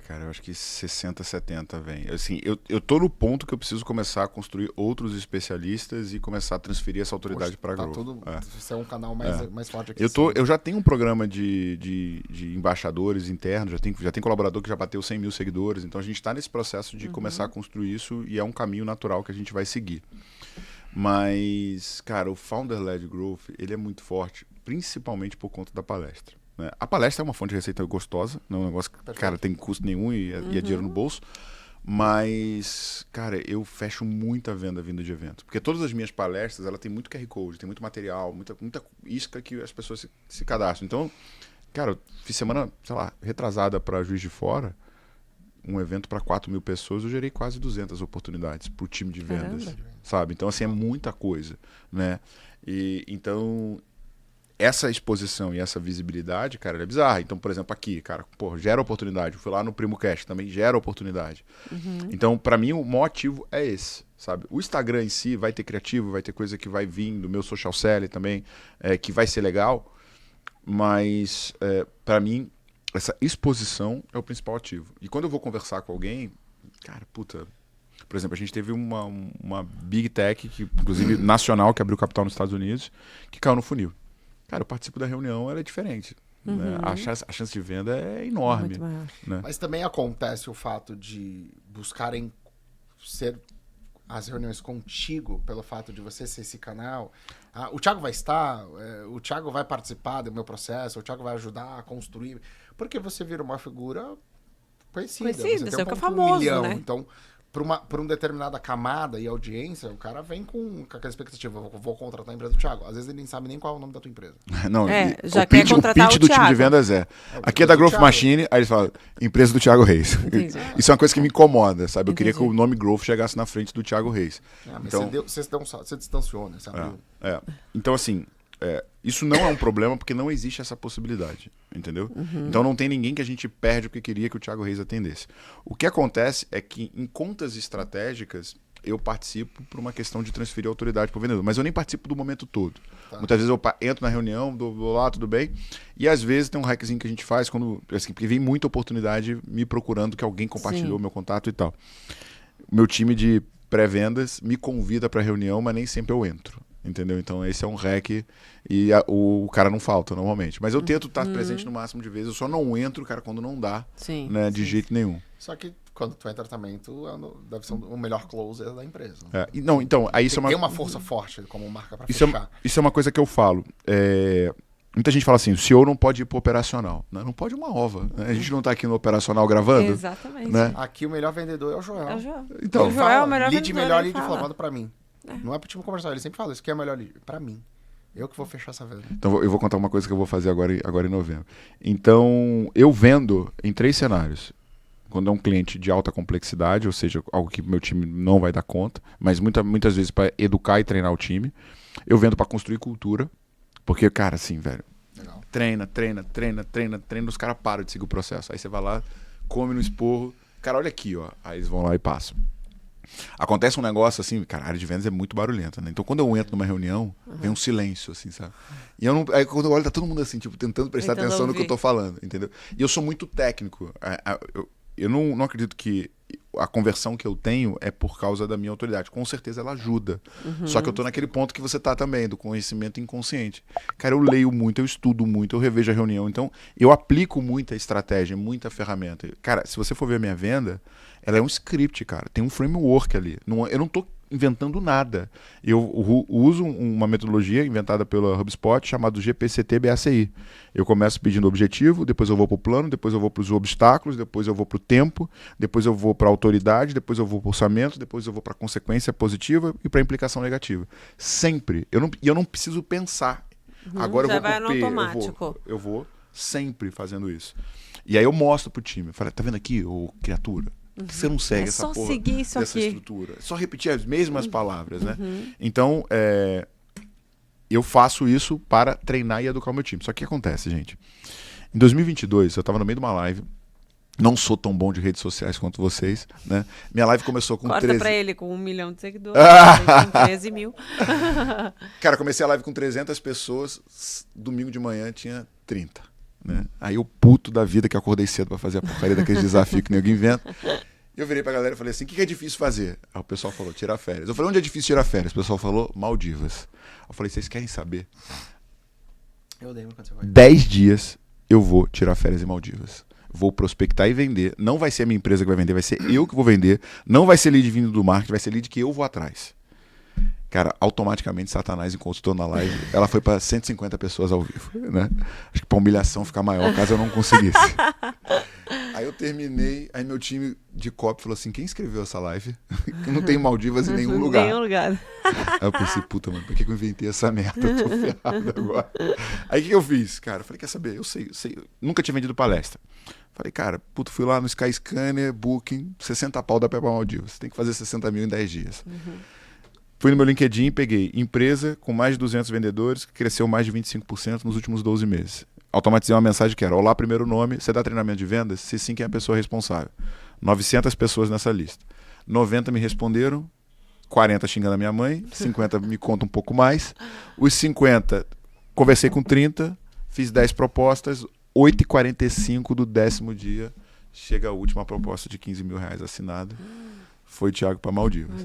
Cara, eu acho que 60, 70, vem. Assim, eu tô no ponto que eu preciso começar a construir outros especialistas e começar a transferir essa autoridade para a growth. Você é um canal mais forte aqui. Eu já tenho um programa de embaixadores internos, já tem colaborador que já bateu 100 mil seguidores, então a gente está nesse processo de começar a construir isso e é um caminho natural que a gente vai seguir. Mas, cara, o Founder-led Growth, ele é muito forte, principalmente por conta da palestra. Né? A palestra é uma fonte de receita gostosa, não é um negócio que, cara, tem custo nenhum e é dinheiro no bolso. Mas, cara, eu fecho muita venda vinda de evento. Porque todas as minhas palestras, ela tem muito QR Code, tem muito material, muita isca que as pessoas se cadastram. Então, cara, eu fiz semana, sei lá, retrasada para Juiz de Fora, um evento para 4 mil pessoas, eu gerei quase 200 oportunidades para o time de vendas. Caramba. Sabe? Então, assim, é muita coisa, né? E, então, essa exposição e essa visibilidade, cara, ela é bizarra. Então, por exemplo, aqui, cara, pô, gera oportunidade. Eu fui lá no Primo Cash, também gera oportunidade. Então, para mim, o maior ativo é esse, sabe? O Instagram em si vai ter criativo, vai ter coisa que vai vir do meu social selling também, que vai ser legal, mas, para mim, essa exposição é o principal ativo. E quando eu vou conversar com alguém, cara, puta... Por exemplo, a gente teve uma Big Tech, que, inclusive nacional, que abriu capital nos Estados Unidos, que caiu no funil. Cara, eu participo da reunião, ela é diferente. Né? A chance de venda é enorme. Né? Mas também acontece o fato de buscarem ser as reuniões contigo, pelo fato de você ser esse canal. O Thiago vai estar, o Thiago vai participar do meu processo, o Thiago vai ajudar a construir. Porque você vira uma figura conhecida. Você tem fica famoso, 1 milhão. né? Então, por uma determinada camada e audiência, o cara vem com aquela expectativa, eu vou contratar a empresa do Thiago. Às vezes ele nem sabe nem qual é o nome da tua empresa. Não, já quer contratar o pitch do time de vendas aqui é da Growth Machine, aí eles falam, empresa do Thiago Reis. Isso é uma coisa que me incomoda, sabe? Eu queria que o nome Growth chegasse na frente do Thiago Reis. Mas então, você distanciou, né? Então, assim, isso não é um problema porque não existe essa possibilidade, entendeu? Então não tem ninguém que a gente perde porque queria que o Thiago Reis atendesse. O que acontece é que em contas estratégicas eu participo por uma questão de transferir autoridade para o vendedor, mas eu nem participo do momento todo. Muitas vezes eu entro na reunião, dou lá, tudo bem, e às vezes tem um hackzinho que a gente faz, porque vem muita oportunidade me procurando que alguém compartilhou meu contato e tal. Meu time de pré-vendas me convida para reunião, mas nem sempre eu entro. Entendeu? Então esse é um hack e o cara não falta normalmente. Mas eu tento estar presente no máximo de vezes. Eu só não entro, cara, quando não dá, né, de jeito nenhum. Só que quando tu entra também, tu deve ser o melhor closer da empresa. Então, aí isso tem uma força forte como marca pra isso fechar. Isso é uma coisa que eu falo. Muita gente fala assim, o CEO não pode ir pro operacional. Não pode uma ova. Né? A gente não tá aqui no operacional gravando. Exatamente. Né? Aqui o melhor vendedor é o Joel. Então, o Joel é o melhor lead, vendedor. Melhor lead falando pra mim. Não é pro time comercial, ele sempre fala, isso aqui é o melhor lead. Pra mim. Eu que vou fechar essa venda. Então eu vou contar uma coisa que eu vou fazer agora em novembro. Então, eu vendo em 3 cenários. Quando é um cliente de alta complexidade, ou seja, algo que meu time não vai dar conta, mas muitas vezes para educar e treinar o time. Eu vendo para construir cultura, porque, cara, assim, velho, Legal. treina, os caras param de seguir o processo. Aí você vai lá, come no esporro, cara, olha aqui, ó. Aí eles vão lá e passam. Acontece um negócio assim, cara, a área de vendas é muito barulhenta, né? Então quando eu entro numa reunião, vem um silêncio, assim, sabe? E eu não, aí quando eu olho, tá todo mundo assim, tipo, tentando prestar atenção no que eu tô falando, entendeu? E eu sou muito técnico. Eu não acredito que a conversão que eu tenho é por causa da minha autoridade. Com certeza ela ajuda. Só que eu tô naquele ponto que você tá também, do conhecimento inconsciente. Cara, eu leio muito, eu estudo muito, eu revejo a reunião. Então, eu aplico muita estratégia, muita ferramenta. Cara, se você for ver a minha venda, ela é um script, cara. Tem um framework ali. Eu não tô inventando nada. Eu uso uma metodologia inventada pela HubSpot chamada GPCT-BACI. Eu começo pedindo objetivo, depois eu vou para o plano, depois eu vou para os obstáculos, depois eu vou para o tempo, depois eu vou para a autoridade, depois eu vou para o orçamento, depois eu vou para a consequência positiva e para a implicação negativa. Sempre. Eu não preciso pensar. Agora eu vou vai no pro P, automático. eu vou sempre fazendo isso. E aí eu mostro pro time. Eu falo, tá vendo aqui, ô criatura? Por que você não segue essa só porra seguir isso dessa aqui. estrutura? Só repetir as mesmas palavras, né? Então, eu faço isso para treinar e educar o meu time. Só que o que acontece, gente? Em 2022, eu estava no meio de uma live. Não sou tão bom de redes sociais quanto vocês, né? Minha live começou com Corta 13... pra ele com 1 milhão de seguidores. Com 13 mil. Cara, comecei a live com 300 pessoas. Domingo de manhã tinha 30. Né? Aí eu puto da vida que acordei cedo pra fazer a porcaria daqueles desafios que nego inventa. Eu virei pra galera e falei assim, o que é difícil fazer? Aí o pessoal falou, tirar férias. Eu falei, onde é difícil tirar férias? O pessoal falou, Maldivas. Eu falei, vocês querem saber? Eu lembro quando você vai. 10 dias eu vou tirar férias em Maldivas. Vou prospectar e vender. Não vai ser a minha empresa que vai vender, vai ser eu que vou vender. Não vai ser lead vindo do marketing, vai ser lead que eu vou atrás. Cara, automaticamente Satanás encontrou na live. Ela foi para 150 pessoas ao vivo, né? Acho que pra humilhação ficar maior, caso eu não conseguisse. Aí eu terminei, aí meu time de copy falou assim, quem escreveu essa live? Que não tem Maldivas em nenhum lugar. Nenhum lugar. Aí eu pensei, puta, mano, por que eu inventei essa merda? Eu tô ferrado agora. Aí o que eu fiz? Cara, eu falei, quer saber? Eu sei. Nunca tinha vendido palestra. Falei, cara, puta, fui lá no Skyscanner, Booking, 60 pau dá pra ir pra Maldivas. Tem que fazer 60 mil em 10 dias. Fui no meu LinkedIn e peguei empresa com mais de 200 vendedores, que cresceu mais de 25% nos últimos 12 meses. Automatizei uma mensagem que era, olá, primeiro nome, você dá treinamento de vendas? Se sim, quem é a pessoa responsável? 900 pessoas nessa lista. 90 me responderam, 40 xingando a minha mãe, 50 me contam um pouco mais. Os 50, conversei com 30, fiz 10 propostas, 8h45 do 10º dia, chega a última proposta de 15 mil reais assinada. Foi o Thiago para Maldivas.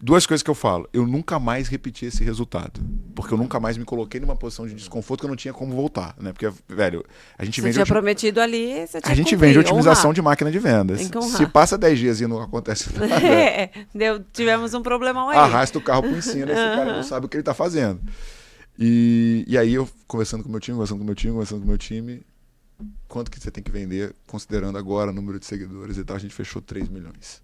Duas coisas que eu falo. Eu nunca mais repeti esse resultado. Porque eu nunca mais me coloquei numa posição de desconforto que eu não tinha como voltar. Né? Porque, velho, a gente vende... Você tinha prometido ali, você tinha A gente cumprir, vende otimização honrar. de máquina de vendas. Tem que honrar. Se passa 10 dias e não acontece nada, Tivemos um problemão aí. arrasta o carro por cima, esse cara não sabe o que ele tá fazendo. E aí eu conversando com o meu time, quanto que você tem que vender, considerando agora o número de seguidores e tal, a gente fechou 3 milhões.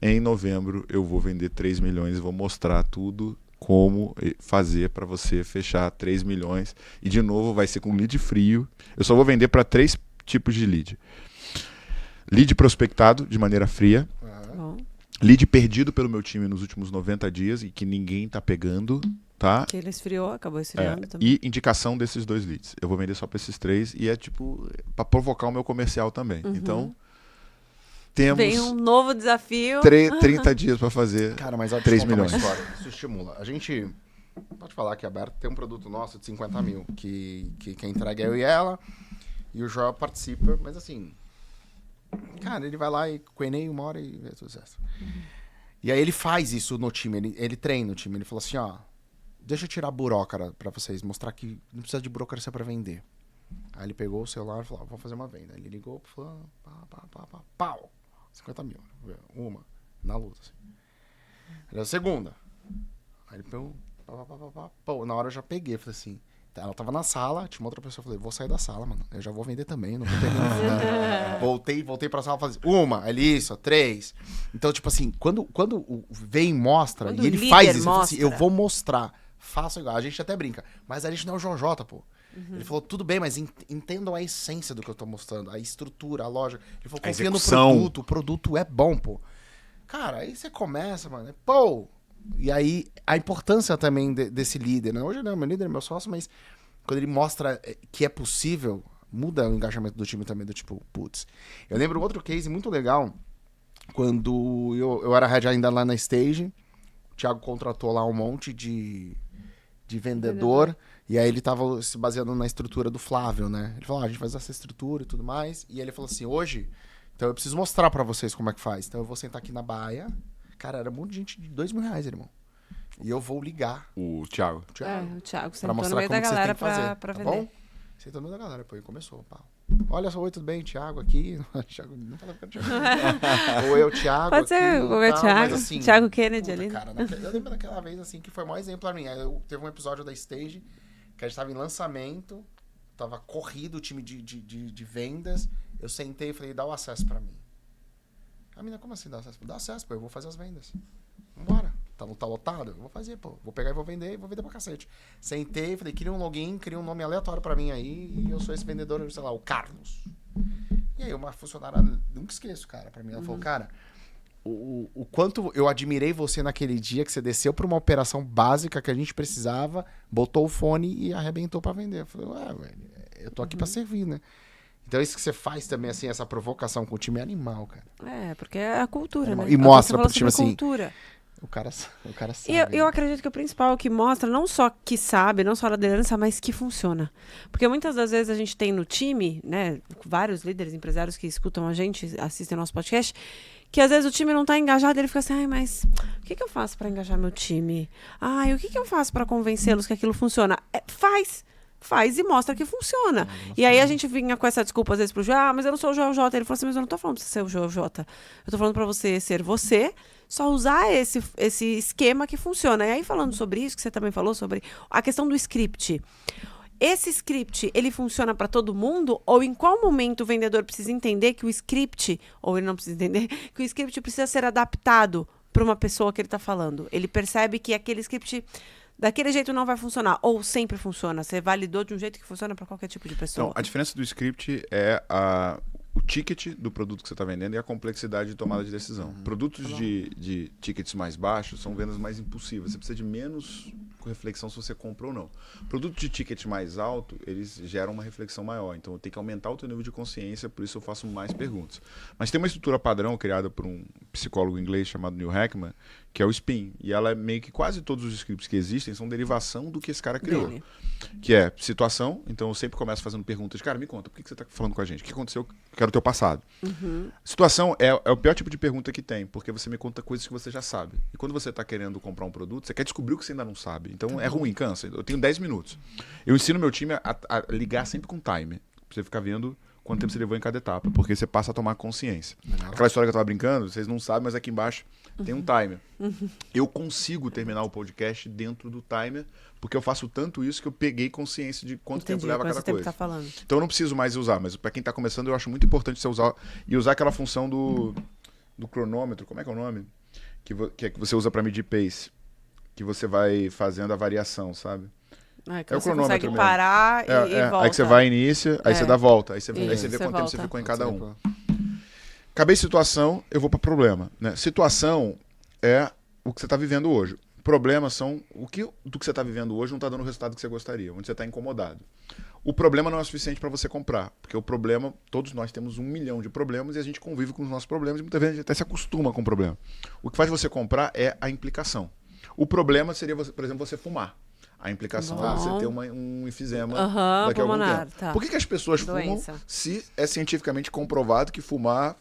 Em novembro eu vou vender 3 milhões e vou mostrar tudo como fazer para você fechar 3 milhões. E de novo vai ser com lead frio. Eu só vou vender para 3 tipos de lead. Lead prospectado de maneira fria. Lead perdido pelo meu time nos últimos 90 dias e que ninguém tá pegando, tá? Que ele esfriou, acabou esfriando também. E indicação desses 2 leads. Eu vou vender só para esses 3 e é tipo para provocar o meu comercial também. Então, temos Vem um novo desafio. 30 dias para fazer. Cara, mas olha, 3 deixa eu contar milhões. uma história. Isso estimula. A gente pode falar aqui aberto, tem um produto nosso de 50 mil, que quem entrega é eu e ela, e o Joel participa, mas assim, cara, ele vai lá e coenei uma hora e vê tudo certo. E aí ele faz isso no time, ele treina o time, ele falou assim, ó, deixa eu tirar a burocracia pra vocês, mostrar que não precisa de burocracia pra vender. Aí ele pegou o celular e falou, vamos fazer uma venda. Aí ele ligou pro fulano, pau, 50 mil. Uma, na luta, assim. Aí a segunda. Aí ele pegou, pau. Na hora eu já peguei, falei assim, ela tava na sala, tinha uma outra pessoa, eu falei, vou sair da sala, mano, eu já vou vender também, não tô terminando. voltei pra sala e falei, uma, ele isso, 3. Então, tipo assim, quando vem e mostra, Quando e ele o faz líder isso, eu falo assim, eu mostra. vou mostrar, faça igual, a gente até brinca, mas a gente não é o Jojota, pô. Ele falou, tudo bem, mas entendam a essência do que eu tô mostrando, a estrutura, a loja. Ele falou, confia no produto, o produto é bom, pô. Cara, aí você começa, mano, pô. E aí, a importância também desse líder, né? Hoje não, meu líder é meu sócio, mas quando ele mostra que é possível, muda o engajamento do time também, do tipo, putz. Eu lembro outro case muito legal, quando eu era head ainda lá na Stage, o Thiago contratou lá um monte de vendedor. E aí ele tava se baseando na estrutura do Flávio, né? Ele falou, a gente faz essa estrutura e tudo mais. E ele falou assim, hoje, então eu preciso mostrar pra vocês como é que faz. Então eu vou sentar aqui na baia. Cara, era um monte de gente de R$2 mil, irmão. E eu vou ligar. O Thiago. O Thiago. O Thiago Pra sentou no mostrar meio como da que vocês galera têm que fazer. pra Tá vender. bom? Sentou no meio da galera, pô, e começou, pau. Olha só, oi, tudo bem? Thiago aqui. Thiago, não fala que era Thiago. Ou eu, Thiago. Pode ser aqui, qualquer tal, Thiago. mas, assim, Thiago Kennedy puta, ali. cara, eu lembro daquela vez, assim, que foi o maior exemplo pra mim. Aí teve um episódio da Stage que a gente tava em lançamento, tava corrido o time de vendas. Eu sentei e falei, dá o acesso pra mim. A mina, como assim dá acesso? Dá acesso, pô, eu vou fazer as vendas. Vambora. Tá lotado? Eu vou fazer, pô. Vou pegar e vou vender pra cacete. Sentei, falei, cria um login, cria um nome aleatório pra mim aí, e eu sou esse vendedor, sei lá, o Carlos. E aí uma funcionária, nunca esqueço, cara, pra mim. Ela falou, cara, o quanto eu admirei você naquele dia que você desceu pra uma operação básica que a gente precisava, botou o fone e arrebentou pra vender. Eu falei, velho, eu tô aqui pra servir, né? Então isso que você faz também, assim, essa provocação com o time é animal, cara. É, porque é a cultura, né? E mostra pro pro time assim, cultura. o cara sabe. E eu acredito que o principal que mostra, não só que sabe, não só a liderança, mas que funciona. Porque muitas das vezes a gente tem no time, né, vários líderes, empresários que escutam a gente, assistem nosso podcast, que às vezes o time não tá engajado, ele fica assim, ai, mas o que eu faço para engajar meu time? Ai, o que eu faço para convencê-los que aquilo funciona? Faz e mostra que funciona. E aí a gente vinha com essa desculpa às vezes pro Joel, mas eu não sou o Joel J. Ele falou assim, mas eu não tô falando pra você ser o Joel J. Eu tô falando pra você ser você, só usar esse esquema que funciona. E aí falando sobre isso, que você também falou sobre a questão do script. Esse script, ele funciona para todo mundo? Ou em qual momento o vendedor precisa entender que o script, ou ele não precisa entender, que o script precisa ser adaptado para uma pessoa que ele tá falando? Ele percebe que aquele script daquele jeito não vai funcionar, ou sempre funciona. Você validou de um jeito que funciona para qualquer tipo de pessoa. Então, a diferença do script é o ticket do produto que você está vendendo e a complexidade de tomada de decisão. Produtos de tickets mais baixos são vendas mais impulsivas. Você precisa de menos reflexão se você compra ou não. Produtos de ticket mais alto, eles geram uma reflexão maior. Então, eu tenho que aumentar o teu nível de consciência, por isso eu faço mais perguntas. Mas tem uma estrutura padrão criada por um psicólogo inglês chamado Neil Heckman, que é o SPIN. E ela é meio que quase todos os scripts que existem são derivação do que esse cara criou. Dele. Que é situação. Então, eu sempre começo fazendo perguntas. Cara, me conta, por que você está falando com a gente? O que aconteceu? Eu quero o teu passado. Situação é o pior tipo de pergunta que tem, porque você me conta coisas que você já sabe. E quando você está querendo comprar um produto, você quer descobrir o que você ainda não sabe. Então, é ruim, cansa. Eu tenho 10 minutos. Eu ensino meu time a ligar sempre com timer. Pra você ficar vendo quanto tempo você levou em cada etapa, porque você passa a tomar consciência. Aquela história que eu tava brincando, vocês não sabem, mas aqui embaixo tem um timer. Eu consigo terminar o podcast dentro do timer, porque eu faço tanto isso que eu peguei consciência de quanto tempo leva cada coisa. Tá falando. Então eu não preciso mais usar, mas para quem tá começando eu acho muito importante você usar aquela função do cronômetro, como é que é o nome? Que você usa para medir pace, que você vai fazendo a variação, sabe? Que É o você cronômetro consegue mesmo. parar e volta. Aí que você vai início, aí você dá volta, aí você vê você quanto tempo você volta. ficou em cada um. Acabei situação, eu vou para problema. Né? Situação é o que você está vivendo hoje. Problemas são do que você está vivendo hoje não está dando o resultado que você gostaria, onde você está incomodado. O problema não é o suficiente para você comprar, porque o problema, todos nós temos 1 milhão de problemas e a gente convive com os nossos problemas e muitas vezes a gente até se acostuma com o problema. O que faz você comprar é a implicação. O problema seria, por exemplo, você fumar. A implicação é você ter um enfisema daqui a algum tempo. Tá. Por que as pessoas fumam se é cientificamente comprovado que fumar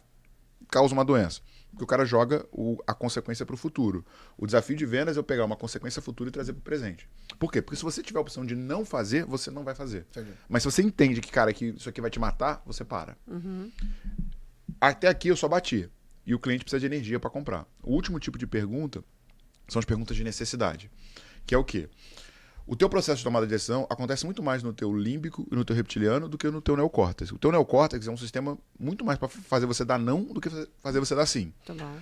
causa uma doença? Porque o cara joga a consequência para o futuro. O desafio de vendas é eu pegar uma consequência futura e trazer para o presente. Por quê? Porque se você tiver a opção de não fazer, você não vai fazer. Entendi. Mas se você entende que, cara, que isso aqui vai te matar, você para. Até aqui eu só bati. E o cliente precisa de energia para comprar. O último tipo de pergunta são as perguntas de necessidade. Que é o quê? O teu processo de tomada de decisão acontece muito mais no teu límbico e no teu reptiliano do que no teu neocórtex. O teu neocórtex é um sistema muito mais para fazer você dar não do que fazer você dar sim. Tá bom.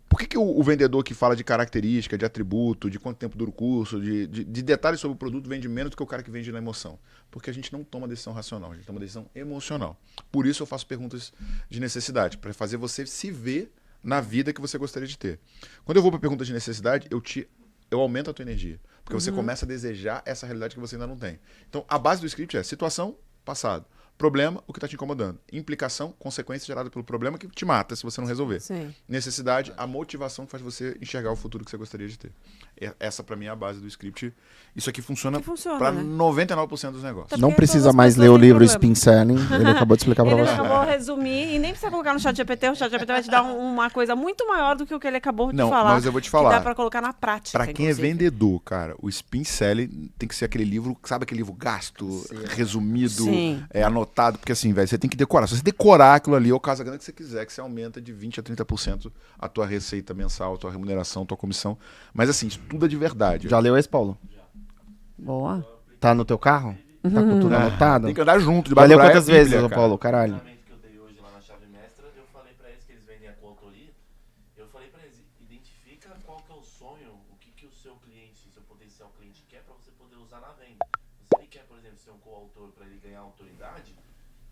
Por que o vendedor que fala de característica, de atributo, de quanto tempo dura o curso, de detalhes sobre o produto vende menos do que o cara que vende na emoção? Porque a gente não toma decisão racional, a gente toma decisão emocional. Por isso eu faço perguntas de necessidade, para fazer você se ver na vida que você gostaria de ter. Quando eu vou para perguntas de necessidade, eu aumento a tua energia. Porque você começa a desejar essa realidade que você ainda não tem. Então, a base do script é situação, passado. Problema, o que está te incomodando. Implicação, consequência gerada pelo problema que te mata se você não resolver. Sim. Necessidade, a motivação que faz você enxergar o futuro que você gostaria de ter. Essa, para mim, é a base do script. Isso aqui funciona para 99% dos negócios. Não precisa mais ler o livro Spin Selling. Ele acabou de explicar para você. Ele acabou de resumir e nem precisa colocar no ChatGPT. O ChatGPT vai te dar uma coisa muito maior do que o que ele acabou de falar. Mas eu vou te falar. Que dá para colocar na prática. Para quem é vendedor, cara, o Spin Selling tem que ser aquele livro, sabe aquele livro gasto, resumido, anotado, porque assim, velho, você tem que decorar. Se você decorar aquilo ali, ou casa grande que você quiser, que você aumenta de 20% a 30% a tua receita mensal, a tua remuneração, a tua comissão. Mas assim, isso tudo é de verdade. Já leu esse, Paulo? Boa. Tá no teu carro? Tá com tudo anotado? Tem que andar junto. Já leu quantas vezes, Paulo? Caralho. Que eu dei hoje lá na chave mestra, eu falei pra eles que eles vendem a coautoria. Eu falei pra eles, identifica qual que é o sonho, o que o seu cliente, seu potencial cliente quer pra você poder usar na venda. Se ele quer, por exemplo, ser um coautor pra ele ganhar autoridade,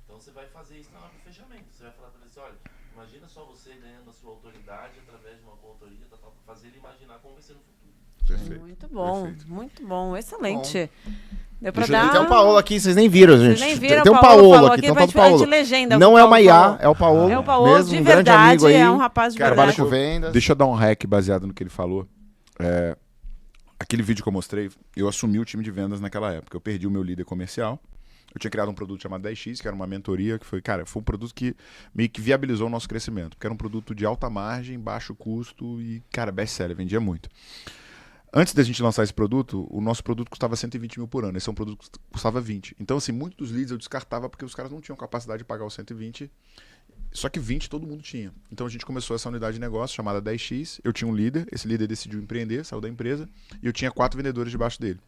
então você vai fazer isso na hora do fechamento. Você vai falar pra ele assim, olha, imagina só você ganhando a sua autoridade através de uma coautoria, pra fazer ele imaginar como vai ser no futuro. Perfeito. Muito bom, excelente. Deu pra Tem dar... o Paolo aqui, vocês nem viram, gente. Vocês nem viram, tem o Paolo Paolo aqui, tem o Paolo. Legenda, Não é uma IA, falou. é o Paolo. É o Paolo mesmo, de um grande verdade, amigo aí, é um rapaz de trabalha verdade. com vendas. Deixa eu dar um hack baseado no que ele falou. Aquele vídeo que eu mostrei, eu assumi o time de vendas naquela época. Eu perdi o meu líder comercial. Eu tinha criado um produto chamado 10X, que era uma mentoria, que foi um produto que meio que viabilizou o nosso crescimento. Porque era um produto de alta margem, baixo custo e, cara, best-seller, vendia muito. Antes da gente lançar esse produto, o nosso produto custava 120 mil por ano. Esse é um produto que custava 20. Então, assim, muitos dos leads eu descartava porque os caras não tinham capacidade de pagar os 120. Só que 20 todo mundo tinha. Então, a gente começou essa unidade de negócio chamada 10X. Eu tinha um líder. Esse líder decidiu empreender, saiu da empresa. E eu tinha 4 vendedores debaixo dele.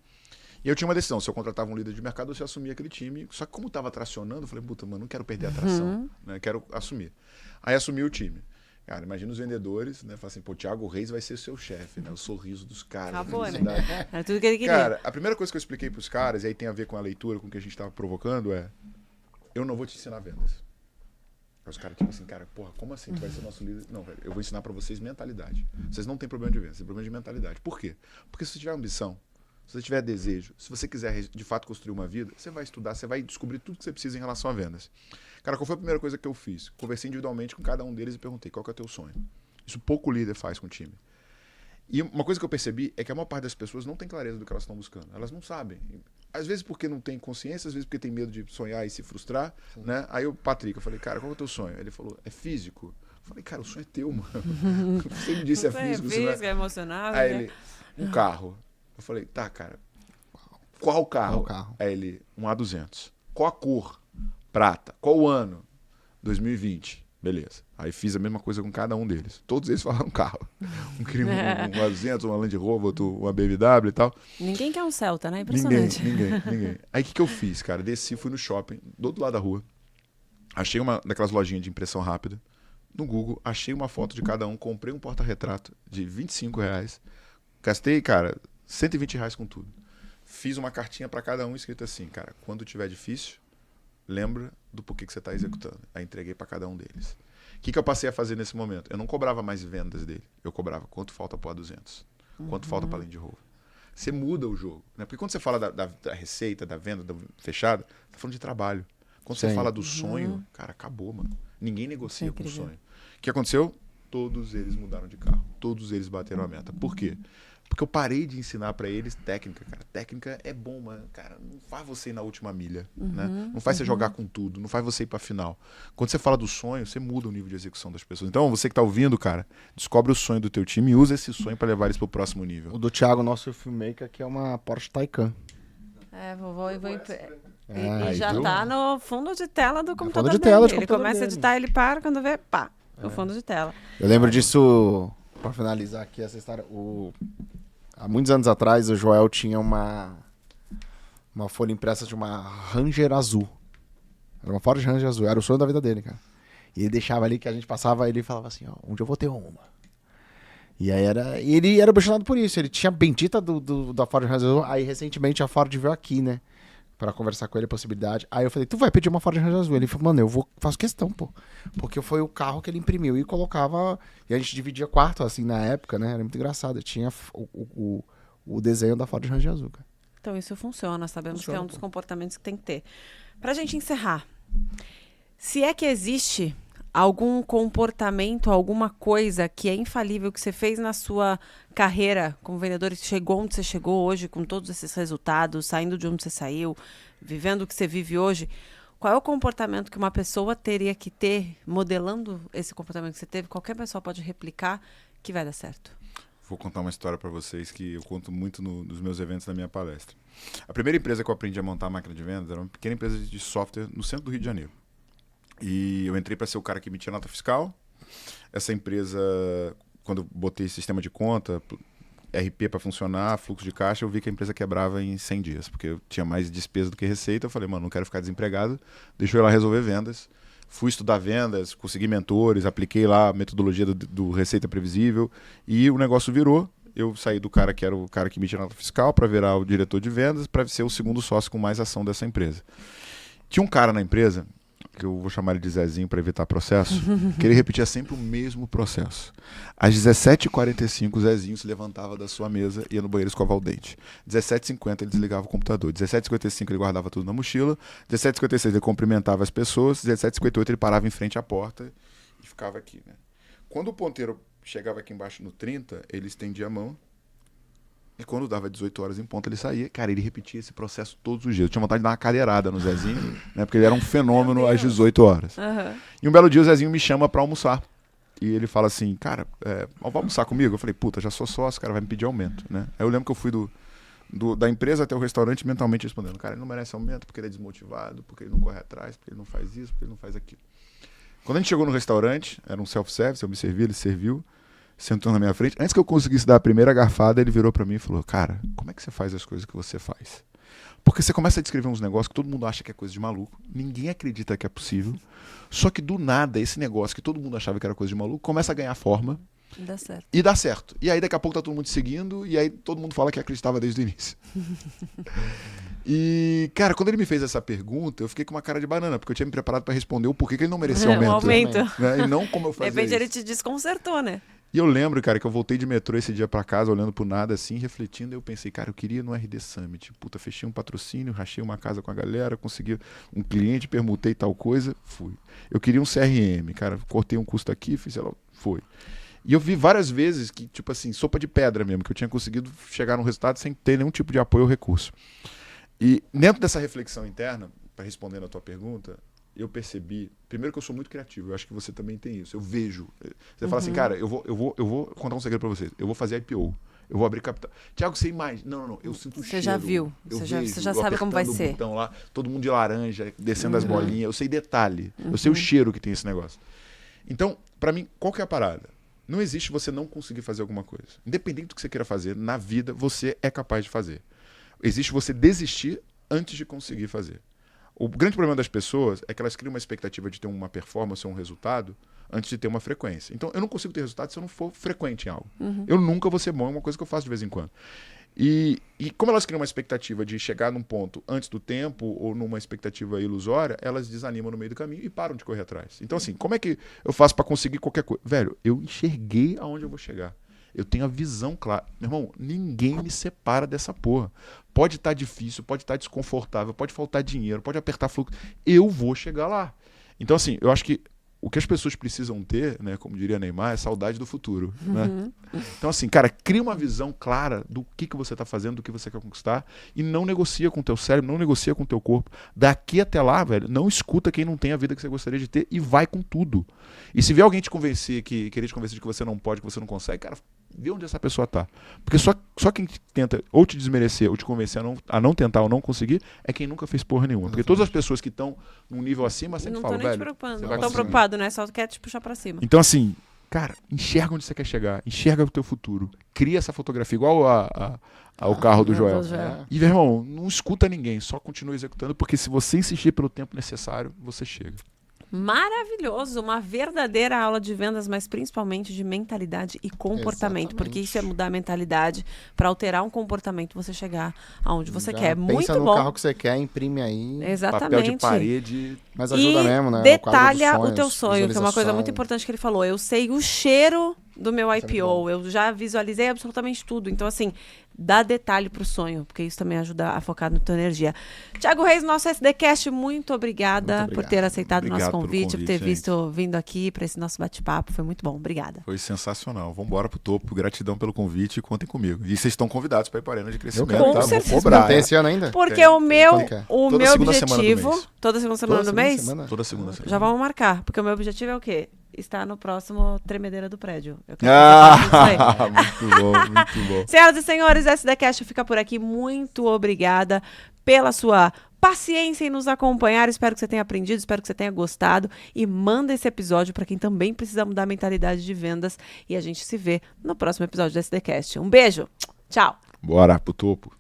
E eu tinha uma decisão. Se eu contratava um líder de mercado, eu assumia aquele time. Só que como estava tracionando, eu falei, puta, mano, não quero perder a tração. Né? Quero assumir. Aí, assumi o time. Cara, imagina os vendedores, né? Fala assim, pô, Thiago Reis vai ser o seu chefe, né? O sorriso dos caras. Acabou, né? É tudo que ele queria. Cara, a primeira coisa que eu expliquei pros caras, e aí tem a ver com a leitura, com o que a gente tava provocando, é... Eu não vou te ensinar vendas. Aí os caras, tipo assim, cara, porra, como assim tu vai ser nosso líder? Não, velho, eu vou ensinar pra vocês mentalidade. Vocês não têm problema de vendas, tem problema de mentalidade. Por quê? Porque se você tiver ambição, se você tiver desejo, se você quiser de fato construir uma vida, você vai estudar, você vai descobrir tudo que você precisa em relação a vendas. Cara, qual foi a primeira coisa que eu fiz? Conversei individualmente com cada um deles e perguntei, qual que é o teu sonho? Isso pouco líder faz com o time. E uma coisa que eu percebi é que a maior parte das pessoas não tem clareza do que elas estão buscando. Elas não sabem. Às vezes porque não tem consciência, às vezes porque tem medo de sonhar e se frustrar. Né? Aí o Patrick, eu falei, cara, qual é o teu sonho? Ele falou, é físico. Eu falei, cara, o sonho é teu, mano. Você me disse é físico. É físico, é emocionável. Aí ele, um carro. Eu falei, tá, cara, qual carro? Aí ele, um A200. Qual a cor? Prata. Qual o ano? 2020. Beleza. Aí fiz a mesma coisa com cada um deles. Todos eles falaram carro. Um queria um A200, uma Land Rover, outro uma BMW e tal. Ninguém quer um Celta, né? Impressionante. Ninguém. Aí o que eu fiz, cara? Desci, fui no shopping, do outro lado da rua. Achei uma daquelas lojinhas de impressão rápida. No Google, achei uma foto de cada um. Comprei um porta-retrato de R$25. Gastei, cara, R$120 com tudo. Fiz uma cartinha para cada um escrita assim, cara, quando tiver difícil, lembra do porquê que você está executando. Aí entreguei para cada um deles. O que eu passei a fazer nesse momento? Eu não cobrava mais vendas dele. Eu cobrava quanto falta para 200. quanto falta para Land Rover. Você muda o jogo, né? Porque quando você fala da receita, da venda fechada, tá falando de trabalho. Quando você fala do sonho, cara, acabou, mano. Ninguém negocia com o sonho. O que aconteceu? Todos eles mudaram de carro. Todos eles bateram a meta. Por quê? Porque eu parei de ensinar pra eles técnica, cara. Técnica é bom, mas, cara, não faz você ir na última milha, né? Não faz você jogar com tudo, não faz você ir pra final. Quando você fala do sonho, você muda o nível de execução das pessoas. Então, você que tá ouvindo, cara, descobre o sonho do teu time e usa esse sonho pra levar eles pro próximo nível. O do Thiago, nosso filmmaker, que é uma Porsche Taycan. E já viu? tá no fundo de tela do computador fundo de dele. tela de Ele computador começa a dele. editar, ele para, quando vê, pá, no fundo de tela. Eu lembro disso, pra finalizar aqui essa história, há muitos anos atrás o Joel tinha uma folha impressa de uma Ranger azul. Era uma Ford Ranger azul, era o sonho da vida dele, cara. E ele deixava ali que a gente passava, ele falava assim, ó, onde eu vou ter uma. E aí ele era apaixonado por isso, ele tinha a bendita da Ford Ranger azul, aí recentemente a Ford veio aqui, né? Pra conversar com ele a possibilidade. Aí eu falei, tu vai pedir uma Ford Ranger azul? Ele falou, mano, faço questão, pô. Porque foi o carro que ele imprimiu e colocava... E a gente dividia quarto, assim, na época, né? Era muito engraçado. Tinha o desenho da Ford Ranger azul, cara. Então isso funciona, sabemos que é um dos comportamentos que tem que ter. Pra gente encerrar, se é que existe algum comportamento, alguma coisa que é infalível que você fez na sua carreira como vendedor e chegou onde você chegou hoje com todos esses resultados, saindo de onde você saiu, vivendo o que você vive hoje, qual é o comportamento que uma pessoa teria que ter, modelando esse comportamento que você teve, qualquer pessoa pode replicar que vai dar certo? Vou contar uma história para vocês que eu conto muito nos meus eventos, na minha palestra. A primeira empresa que eu aprendi a montar a máquina de vendas era uma pequena empresa de software no centro do Rio de Janeiro. E eu entrei para ser o cara que emitia nota fiscal. Essa empresa, quando eu botei sistema de conta, RP para funcionar, fluxo de caixa, eu vi que a empresa quebrava em 100 dias, porque eu tinha mais despesa do que receita. Eu falei, mano, não quero ficar desempregado, deixa eu ir lá resolver vendas. Fui estudar vendas, consegui mentores, apliquei lá a metodologia do Receita Previsível e o negócio virou. Eu saí do cara que era o cara que emitia nota fiscal para virar o diretor de vendas, para ser o segundo sócio com mais ação dessa empresa. Tinha um cara na empresa, que eu vou chamar ele de Zezinho para evitar processo, que ele repetia sempre o mesmo processo. Às 17h45, o Zezinho se levantava da sua mesa e ia no banheiro escovar o dente. 17h50 ele desligava o computador. 17h55 ele guardava tudo na mochila. 17h56 ele cumprimentava as pessoas. 17h58 ele parava em frente à porta e ficava aqui, né? Quando o ponteiro chegava aqui embaixo no 30, ele estendia a mão. E quando dava 18 horas em ponto, ele saía. Cara, ele repetia esse processo todos os dias. Eu tinha vontade de dar uma cadeirada no Zezinho, né? Porque ele era um fenômeno às 18 horas. E um belo dia o Zezinho me chama pra almoçar. E ele fala assim, cara, vai almoçar comigo? Eu falei, puta, já sou sócio, o cara vai me pedir aumento, né? Aí eu lembro que eu fui da empresa até o restaurante mentalmente respondendo, cara, ele não merece aumento porque ele é desmotivado, porque ele não corre atrás, porque ele não faz isso, porque ele não faz aquilo. Quando a gente chegou no restaurante, era um self-service, eu me servi, ele serviu. Sentou na minha frente. Antes que eu conseguisse dar a primeira garfada, ele virou pra mim e falou, cara, como é que você faz as coisas que você faz? Porque você começa a descrever uns negócios que todo mundo acha que é coisa de maluco, ninguém acredita que é possível, só que do nada, esse negócio que todo mundo achava que era coisa de maluco, começa a ganhar forma. Dá certo. E dá certo. E aí daqui a pouco tá todo mundo te seguindo, e aí todo mundo fala que acreditava desde o início. E, cara, quando ele me fez essa pergunta, eu fiquei com uma cara de banana, porque eu tinha me preparado pra responder o porquê que ele não merecia aumento. Aumento. Né? E não como eu fazia De repente isso. ele te desconcertou, né? E eu lembro, cara, que eu voltei de metrô esse dia pra casa, olhando pro nada, assim, refletindo, e eu pensei, cara, eu queria ir no RD Summit. Puta, fechei um patrocínio, rachei uma casa com a galera, consegui um cliente, permutei tal coisa, fui. Eu queria um CRM, cara, cortei um custo aqui, fiz, sei lá, foi. E eu vi várias vezes que, tipo assim, sopa de pedra mesmo, que eu tinha conseguido chegar no resultado sem ter nenhum tipo de apoio ou recurso. E dentro dessa reflexão interna, para responder a tua pergunta, eu percebi, primeiro que eu sou muito criativo, eu acho que você também tem isso, eu vejo. Você fala assim, cara, eu vou contar um segredo para vocês, eu vou fazer IPO, eu vou abrir capital. Thiago, você imagina, não, eu sinto o cheiro. Você já viu, você já sabe como vai ser. Botão lá, todo mundo de laranja, descendo as bolinhas, eu sei detalhe, eu sei o cheiro que tem esse negócio. Então, para mim, qual que é a parada? Não existe você não conseguir fazer alguma coisa. Independente do que você queira fazer, na vida você é capaz de fazer. Existe você desistir antes de conseguir fazer. O grande problema das pessoas é que elas criam uma expectativa de ter uma performance ou um resultado antes de ter uma frequência. Então, eu não consigo ter resultado se eu não for frequente em algo. Eu nunca vou ser bom, é uma coisa que eu faço de vez em quando. E como elas criam uma expectativa de chegar num ponto antes do tempo ou numa expectativa ilusória, elas desanimam no meio do caminho e param de correr atrás. Então, assim, como é que eu faço para conseguir qualquer coisa? Velho, eu enxerguei aonde eu vou chegar. Eu tenho a visão clara. Meu irmão, ninguém me separa dessa porra. Pode estar difícil, pode estar desconfortável, pode faltar dinheiro, pode apertar fluxo. Eu vou chegar lá. Então, assim, eu acho que o que as pessoas precisam ter, né, como diria Neymar, é saudade do futuro. Né? Então, assim, cara, cria uma visão clara do que você está fazendo, do que você quer conquistar e não negocia com o teu cérebro, não negocia com o teu corpo. Daqui até lá, velho, não escuta quem não tem a vida que você gostaria de ter e vai com tudo. E se vier alguém te convencer, querer te convencer de que você não pode, que você não consegue, cara, vê onde essa pessoa tá. Porque só quem tenta ou te desmerecer ou te convencer a não tentar ou não conseguir é quem nunca fez porra nenhuma. Porque todas as pessoas que estão num nível acima sempre Não falam, tô nem te velho, preocupando. você Não vai tô conseguir. preocupado, né? Só quer te puxar pra cima. Então, assim, cara, enxerga onde você quer chegar, enxerga o teu futuro, cria essa fotografia, igual ao carro do Joel. E, meu irmão, não escuta ninguém, só continua executando, porque se você insistir pelo tempo necessário, você chega. Maravilhoso, uma verdadeira aula de vendas, mas principalmente de mentalidade e comportamento, porque isso é mudar a mentalidade para alterar um comportamento, você chegar aonde você quer. Pensa Muito no bom. carro que você quer, imprime aí. Exatamente. Papel de parede. Mas ajuda E mesmo, né? detalha quadro o dos teu sonhos, sonho, que é uma coisa muito visualização. importante que ele falou. Eu sei o cheiro do meu muito IPO, bom. eu já visualizei absolutamente tudo. Então, assim, dá detalhe pro sonho, porque isso também ajuda a focar na tua energia. Thiago Reis, nosso SDCast, muito obrigada Muito obrigado. por ter aceitado o nosso Obrigado pelo convite, por ter convite, vindo aqui para esse nosso bate-papo. Foi muito bom. Obrigada. Foi sensacional. Vambora pro topo. Gratidão pelo convite e contem comigo. E vocês estão convidados para ir para a Arena de Crescimento. quero, Com tá? certeza. Vou cobrar. Tem esse ano ainda? Porque Tem. o meu, Quando que é? o Toda meu segunda semana do objetivo, mês. toda segunda semana do mês, semana? Toda segunda semana. já vamos marcar, porque o meu objetivo é o quê? Estar no próximo Tremedeira do Prédio. Eu quero fazer isso aí. Muito bom, muito bom. Senhoras e senhores, SDCast fica por aqui. Muito obrigada pela sua paciência em nos acompanhar. Espero que você tenha aprendido, espero que você tenha gostado. E manda esse episódio para quem também precisa mudar a mentalidade de vendas. E a gente se vê no próximo episódio do SDCast. Um beijo. Tchau. Bora pro topo.